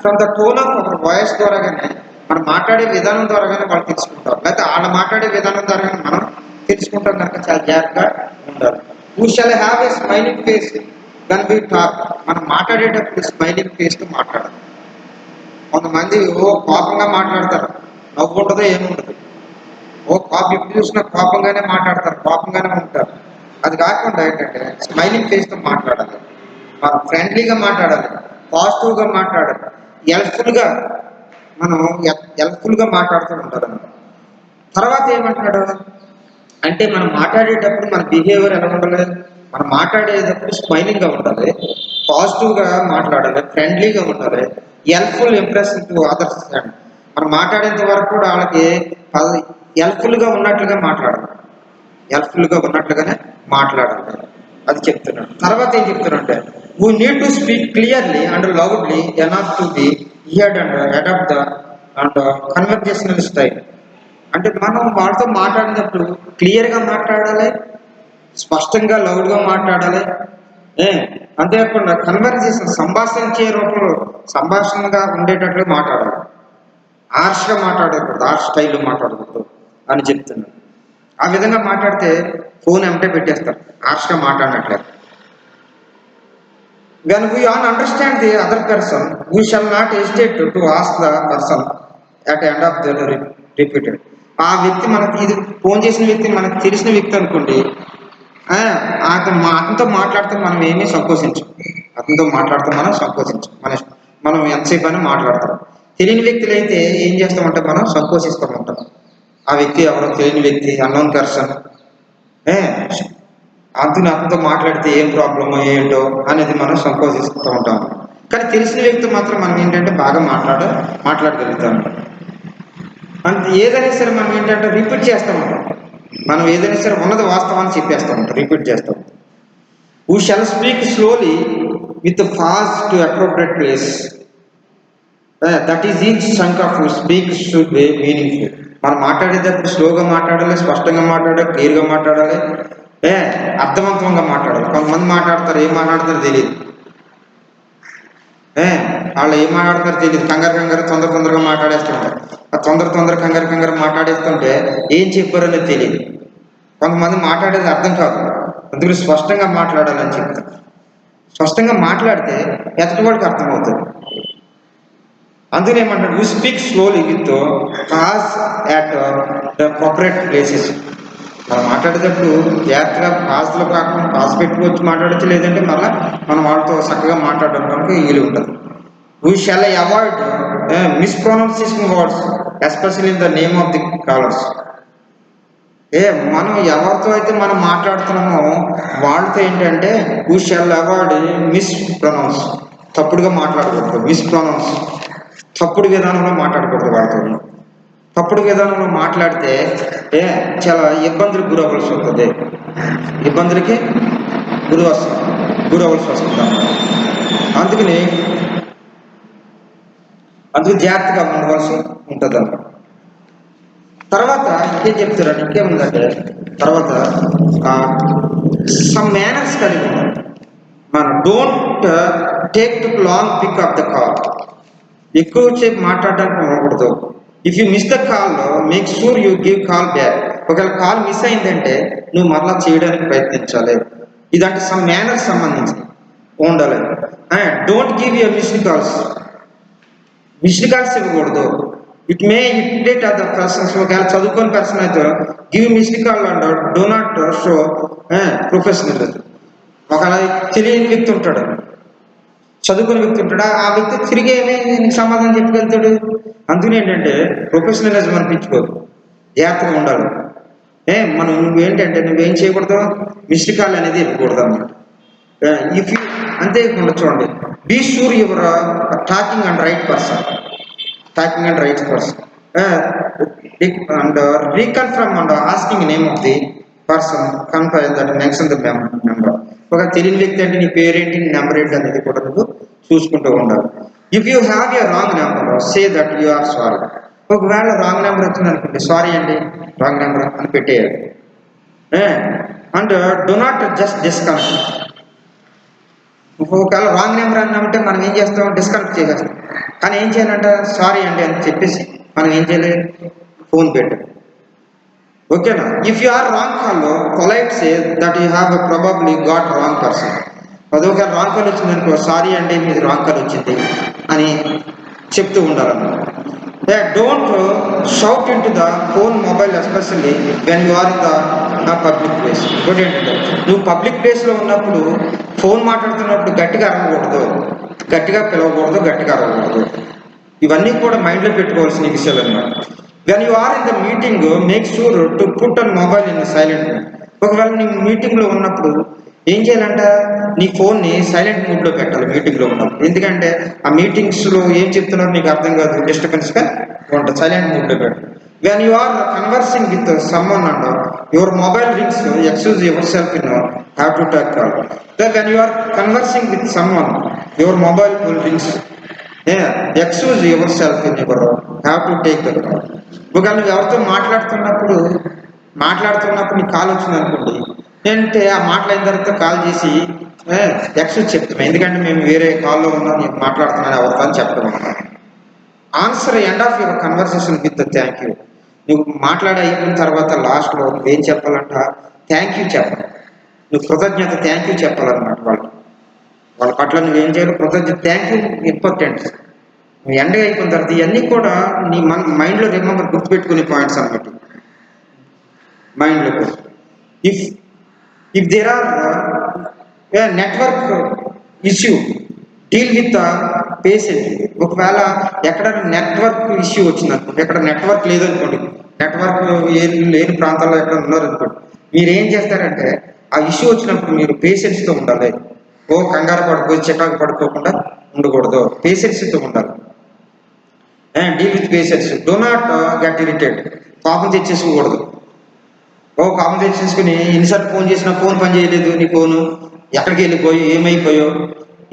from the tone of our voice ద్వారాగానే, మనం మాట్లాడే విధానం ద్వారాగానే వాళ్ళు తెలుసుకుంటారు. లేకపోతే వాళ్ళు మాట్లాడే విధానం ద్వారాగానే మనం తెలుసుకుంటాం కనుక చాలా జాగ్రత్తగా ఉండాలి. We shall have a smiling face when we talk. మనం మాట్లాడేటప్పుడు స్మైలింగ్ ఫేస్తో మాట్లాడాలి. కొంతమంది కోపంగా మాట్లాడతారు, నవ్వు ఉంటుందో ఏముండదు. ఎప్పుడు చూసినా కోపంగానే మాట్లాడతారు, కోపంగానే ఉంటారు. అది కాకుండా ఏంటంటే స్మైలింగ్ ఫేస్తో మాట్లాడాలి. మనం ఫ్రెండ్లీగా మాట్లాడాలి, పాజిటివ్గా మాట్లాడాలి, హెల్ప్ఫుల్గా మాట్లాడుతూ ఉండాలన్నమాట. తర్వాత ఏమంటాడు అంటే మనం మాట్లాడేటప్పుడు మన బిహేవియర్ ఎలా ఉండాలి, మనం మాట్లాడేటప్పుడు స్మైలింగ్గా ఉండాలి, పాజిటివ్గా మాట్లాడాలి, ఫ్రెండ్లీగా ఉండాలి, హెల్ప్ఫుల్ ఇంప్రెషన్ టు అదర్స్. మనం మాట్లాడేంత వరకు కూడా వాళ్ళకి హెల్ప్ఫుల్గా ఉన్నట్లుగా మాట్లాడాలి. అది చెప్తున్నాడు. తర్వాత ఏం చెప్తున్నాడంటే we need to speak clearly and loudly enough to be heard and adapt the and conversational style. అంటే మనం వాళ్ళతో మాట్లాడినప్పుడు క్లియర్గా మాట్లాడాలి, స్పష్టంగా లౌడ్గా మాట్లాడాలి. అంతేకాకుండా కన్వర్జేషన్ సంభాషించే రూపంలో సంభాషణగా ఉండేటట్లు మాట్లాడాలి. హార్ష్గా మాట్లాడకూడదు, హార్ష్ స్టైల్లో మాట్లాడకూడదు అని చెప్తున్నాడు. ఆ విధంగా మాట్లాడితే ఫోన్ ఎంటే పెట్టేస్తారు, హార్ష్గా మాట్లాడినట్లేదు. When we all understand the other person, we shall not hesitate to ask the person at the end of the repeated. ఆ వ్యక్తి మనకి, ఇది ఫోన్ చేసిన వ్యక్తి మనకు తెలిసిన వ్యక్తి అనుకోండి, అతనితో మాట్లాడితే మనం ఏమీ సంకోచించం. మనం ఎంతసేపు అని మాట్లాడతాం. తెలియని వ్యక్తులు అయితే ఏం చేస్తామంటే మనం సంకోచిస్తూ ఉంటాం. ఆ వ్యక్తి ఎవరో తెలియని వ్యక్తి, అన్నోన్ పర్సన్, అతనితో మాట్లాడితే ఏం ప్రాబ్లమో ఏంటో అనేది మనం సంకోచిస్తూ ఉంటాం. కానీ తెలిసిన వ్యక్తి మాత్రం మనం ఏంటంటే బాగా మాట్లాడగలుగుతాం. అంత ఏదైనా సరే మనం ఏంటంటే రిపీట్ చేస్తూ ఉంటాం. మనం ఏదైనా సరే ఉన్నది వాస్తవాన్ని చెప్పేస్తూ ఉంటాం, రిపీట్ చేస్తూ ఉంటాం. We shall speak slowly with fast to appropriate place. That is each chunk of speak should be meaningful. మనం మాట్లాడేటప్పుడు స్లోగా మాట్లాడాలి, స్పష్టంగా మాట్లాడాలి, క్లియర్గా మాట్లాడాలి, అర్థవంతంగా మాట్లాడాలి. కొంతమంది మాట్లాడతారు, ఏం మాట్లాడతారో తెలియదు. వాళ్ళు ఏం మాట్లాడతారో తెలియదు, కంగారు తొందరగా మాట్లాడేస్తుంటారు. ఆ తొందర కంగారు మాట్లాడేస్తుంటే ఏం చెప్పారనేది తెలియదు. కొంతమంది మాట్లాడేది అర్థం కాదు, అందుకు స్పష్టంగా మాట్లాడాలని చెప్తారు. స్పష్టంగా మాట్లాడితే ఎదుటి వాడికి అర్థమవుతుంది. అందుకని ఏమంటాడు, you speak slowly with pause at the appropriate places. మనం మాట్లాడేటప్పుడు జాగ్రత్తగా పాజ్లో కాకుండా పాజ్ పెట్టుకోవచ్చు, మాట్లాడచ్చు. లేదంటే మళ్ళీ మనం వాళ్ళతో చక్కగా మాట్లాడడానికి వీలు ఉంటుంది. We shall avoid mispronunciation words especially in the name of the callers. మనం ఎవరితో అయితే మనం మాట్లాడుతున్నామో వాళ్ళతో ఏంటంటే వీ షాల్ అవాయిడ్ మిస్ప్రొనౌన్స్, తప్పుడుగా మాట్లాడకూడదు. మిస్ప్రొనౌన్స్, తప్పుడు విధానంలో మాట్లాడకూడదు వాళ్ళతో. తప్పుడు విధానంలో మాట్లాడితే చాలా ఇబ్బందులకు గురవలసి ఉంటుంది. ఇబ్బందులకి గురవలసి వస్తుంది. అందుకు జాగ్రత్తగా ఉండవలసి ఉంటుంది అన్నమాట. తర్వాత ఇంకేం చెప్తారంటే, ఇంకేముందంటే తర్వాత సమ్ మేనర్స్ కలిగి ఉండాలి. మనం don't take too long pick up the call. ఎక్కువసేపు మాట్లాడడానికి ఉండకూడదు. ఇఫ్ యూ మిస్ ద కాల్లో make sure you give call back. ఒకవేళ కాల్ మిస్ అయిందంటే నువ్వు మరలా చేయడానికి ప్రయత్నించాలి. ఇదంటే సమ్ మేనర్స్ సంబంధించి ఉండాలి. Don't give you missed calls. Missed calls ఇవ్వకూడదు. It may irritate other persons. ఒకవేళ చదువుకొని పర్సన్ అయితే give missed call and do not show professional. ఒకవేళ తెలియని వ్యక్తి ఉంటాడు, చదువుకునే వ్యక్తి ఉంటాడు, ఆ వ్యక్తి తిరిగి నీకు సమాధానం చెప్పగలుగుతాడు. అందుకని ఏంటంటే ప్రొఫెషనలిజం అనిపించుకోదు, జాగ్రత్తగా ఉండాలి. నువ్వేంటంటే నువ్వేం చేయకూడదు, మిస్డ్ కాల్ అనేది ఇవ్వకూడదు అన్నమాట. ఇఫ్ యూ అంతేకాకుండా చూడండి, be sure your talking and right person. And reconfirm and asking name of the person, confirm that mention the member. ఒక తెలియని వ్యక్తి అంటే నీ పేరేంటి, నీ నెంబర్ ఏంటి అనేది కూడా నువ్వు చూసుకుంటూ ఉండాలి. If you have a wrong number say that you are sorry. ఒకవేళ రాంగ్ నెంబర్ వచ్చింది అనుకోండి, సారీ అండి రాంగ్ నెంబర్ అని పెట్టేయాలి. And do not just disconnect. ఒకవేళ రాంగ్ నెంబర్ అన్నామంటే మనం ఏం చేస్తాం, డిస్కనెక్ట్ చేసేస్తాం. కానీ ఏం చేయాలంటే సారీ అండి అని చెప్పేసి మనం ఏం చేయాలి, ఫోన్ పెట్టాలి. ఓకేనా. ఇఫ్ యు ఆర్ రాంగ్ కాల్లో polite say that you have probably got wrong person. ఒకవేళ రాంగ్ కాల్ వచ్చింది అనుకో, సారీ అండి మీది రాంగ్ కాల్ వచ్చింది అని చెప్తూ ఉండాలన్నమాట. Don't shout into the phone mobile especially when you are in the public place. ఇంకోటి ఏంటంటే నువ్వు పబ్లిక్ ప్లేస్లో ఉన్నప్పుడు ఫోన్ మాట్లాడుతున్నప్పుడు గట్టిగా అరవకూడదు, గట్టిగా పిలవకూడదు, గట్టిగా అరవకూడదు. ఇవన్నీ కూడా మైండ్లో పెట్టుకోవాల్సిన విషయాలు అన్నమాట. When you are in the meeting make sure to put on mobile in silent. ఒకవేళ నీ మీటింగ్లో ఉన్నప్పుడు ఏం చేయాలంట, నీ ఫోన్ని సైలెంట్ మోడ్లో పెట్టాలి మీటింగ్లో ఉన్నప్పుడు. ఎందుకంటే ఆ మీటింగ్స్లో ఏం చెప్తున్నారో నీకు అర్థం కాదు, డిస్టర్బెన్స్గా ఉంటుంది. సైలెంట్ మోడ్లో పెట్టాలి. When you are conversing with someone and your mobile rings excuse yourself in have to take call. When you are conversing with someone your mobile rings excuse yourself in your have to take the call. ఒకవేళ నువ్వు ఎవరితో మాట్లాడుతున్నప్పుడు నీకు call వచ్చింది అనుకోండి, అంటే ఆ మాట్లాడిన తర్వాత కాల్ చేసి ఎక్స్క్యూజ్ చెప్తాం, ఎందుకంటే మేము వేరే కాల్లో ఉన్నాం, నేను మాట్లాడుతున్నాను ఎవరితో అని చెప్పడం అన్నమాట. Answer end of your conversation with thank you. నువ్వు మాట్లాడి అయిపోయిన తర్వాత లాస్ట్లో నువ్వేం చెప్పాలంట, థ్యాంక్ యూ చెప్పాలి. నువ్వు కృతజ్ఞత థ్యాంక్ యూ చెప్పాలన్నమాట. వాళ్ళ పట్ల నువ్వేం చేయాలి, కృతజ్ఞత థ్యాంక్ యూ ఇంపార్టెంట్. నువ్వు ఎండగా అయిపోయిన తర్వాత ఇవన్నీ కూడా నీ మైండ్లో రిమెంబర్ గుర్తుపెట్టుకునే పాయింట్స్ అన్నమాట. మైండ్లో if there are network issue deal with patient. ఒకవేళ ఎక్కడ నెట్వర్క్ ఇష్యూ వచ్చిందనుకోండి, ఎక్కడ నెట్వర్క్ లేదనుకోండి, నెట్వర్క్ లేని ప్రాంతాల్లో ఎక్కడ ఉన్నారనుకోండి, మీరు ఏం చేస్తారంటే ఆ ఇష్యూ వచ్చినప్పుడు మీరు పేషెంట్స్తో ఉండాలి. కంగారు పడిపోయి చికాకు పడుకోకుండా ఉండకూడదు, పేషెంట్స్తో ఉండాలి. Deal with patients. Do not get irritate. కోపం తెచ్చేసుకోకూడదు. కోపం తెచ్చేసుకుని ఎన్నిసార్లు ఫోన్ చేసినా ఫోన్ పని చేయలేదు, నీ ఫోను ఎక్కడికి వెళ్ళిపోయి ఏమైపోయో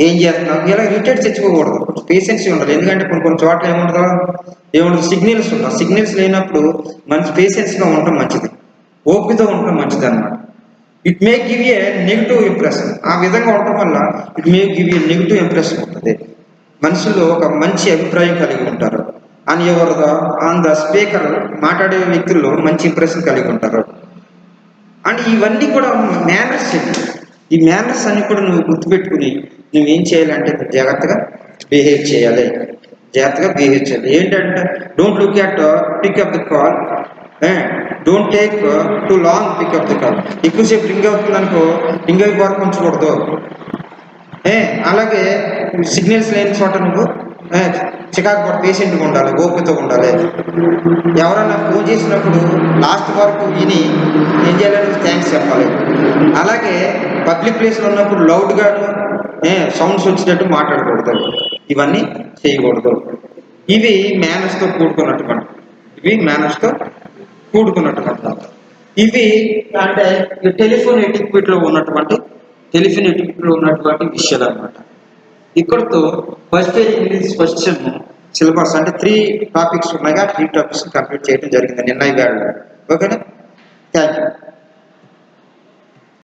ఏం చేస్తున్నావు, ఇలా ఇరిటేట్ తెచ్చుకోకూడదు. పేషెన్స్ ఉండాలి. ఎందుకంటే కొన్ని చోట్ల ఏముండదు సిగ్నల్స్ ఉండవు. సిగ్నల్స్ లేనప్పుడు మంచి పేషెన్స్గా ఉండటం మంచిది, ఓపికతో ఉండటం మంచిది అన్నమాట. It may give a negative impression. ఆ విధంగా ఉండటం వల్ల it may give a negative impression ఉంటుంది. మనుషుల్లో ఒక మంచి అభిప్రాయం కలిగి ఉంటారు. ఆన్ ద స్పీకర్ మాట్లాడే వ్యక్తుల్లో మంచి ఇంప్రెషన్ కలిగి ఉంటారు. అండ్ ఇవన్నీ కూడా మేనర్స్. ఈ మేనర్స్ అన్ని కూడా నువ్వు గుర్తుపెట్టుకుని నువ్వేం చేయాలంటే జాగ్రత్తగా బిహేవ్ చేయాలి. ఏంటంటే don't look at pick up the call, don't take too long pick up the call. ఎక్కువసేపు రింగ్ అవుతుంది అనుకో, రింగ్ అయిపోయి వరకు ఉంచకూడదు. అలాగే సిగ్నల్స్ లేని చోట నువ్వు చికాకు పడి పేషెంట్గా ఉండాలి, ఓపికతో ఉండాలి. ఎవరన్నా ఫోన్ చేసినప్పుడు లాస్ట్ వరకు విని ఏం చేయాలని థ్యాంక్స్ చెప్పాలి. అలాగే పబ్లిక్ ప్లేస్లో ఉన్నప్పుడు లౌడ్గాను సౌండ్స్ వచ్చేటట్టు మాట్లాడకూడదు. ఇవన్నీ చేయకూడదు. ఇవి మేనర్స్తో కూడుకున్నటువంటి ఇవి అంటే టెలిఫోన్ ఎటిక్విట్లో ఉన్నటువంటి విషయాలు అన్నమాట. ఇక్కడతో ఫస్ట్ ఇంగ్లీష్ ఫస్ట్ సిలబస్ అంటే 3 టాపిక్స్ ఉన్నాయి. 3 టాపిక్స్ కంప్లీట్ చేయడం జరిగింది నిన్న ఇవాళ. ఓకేనా? Thank you.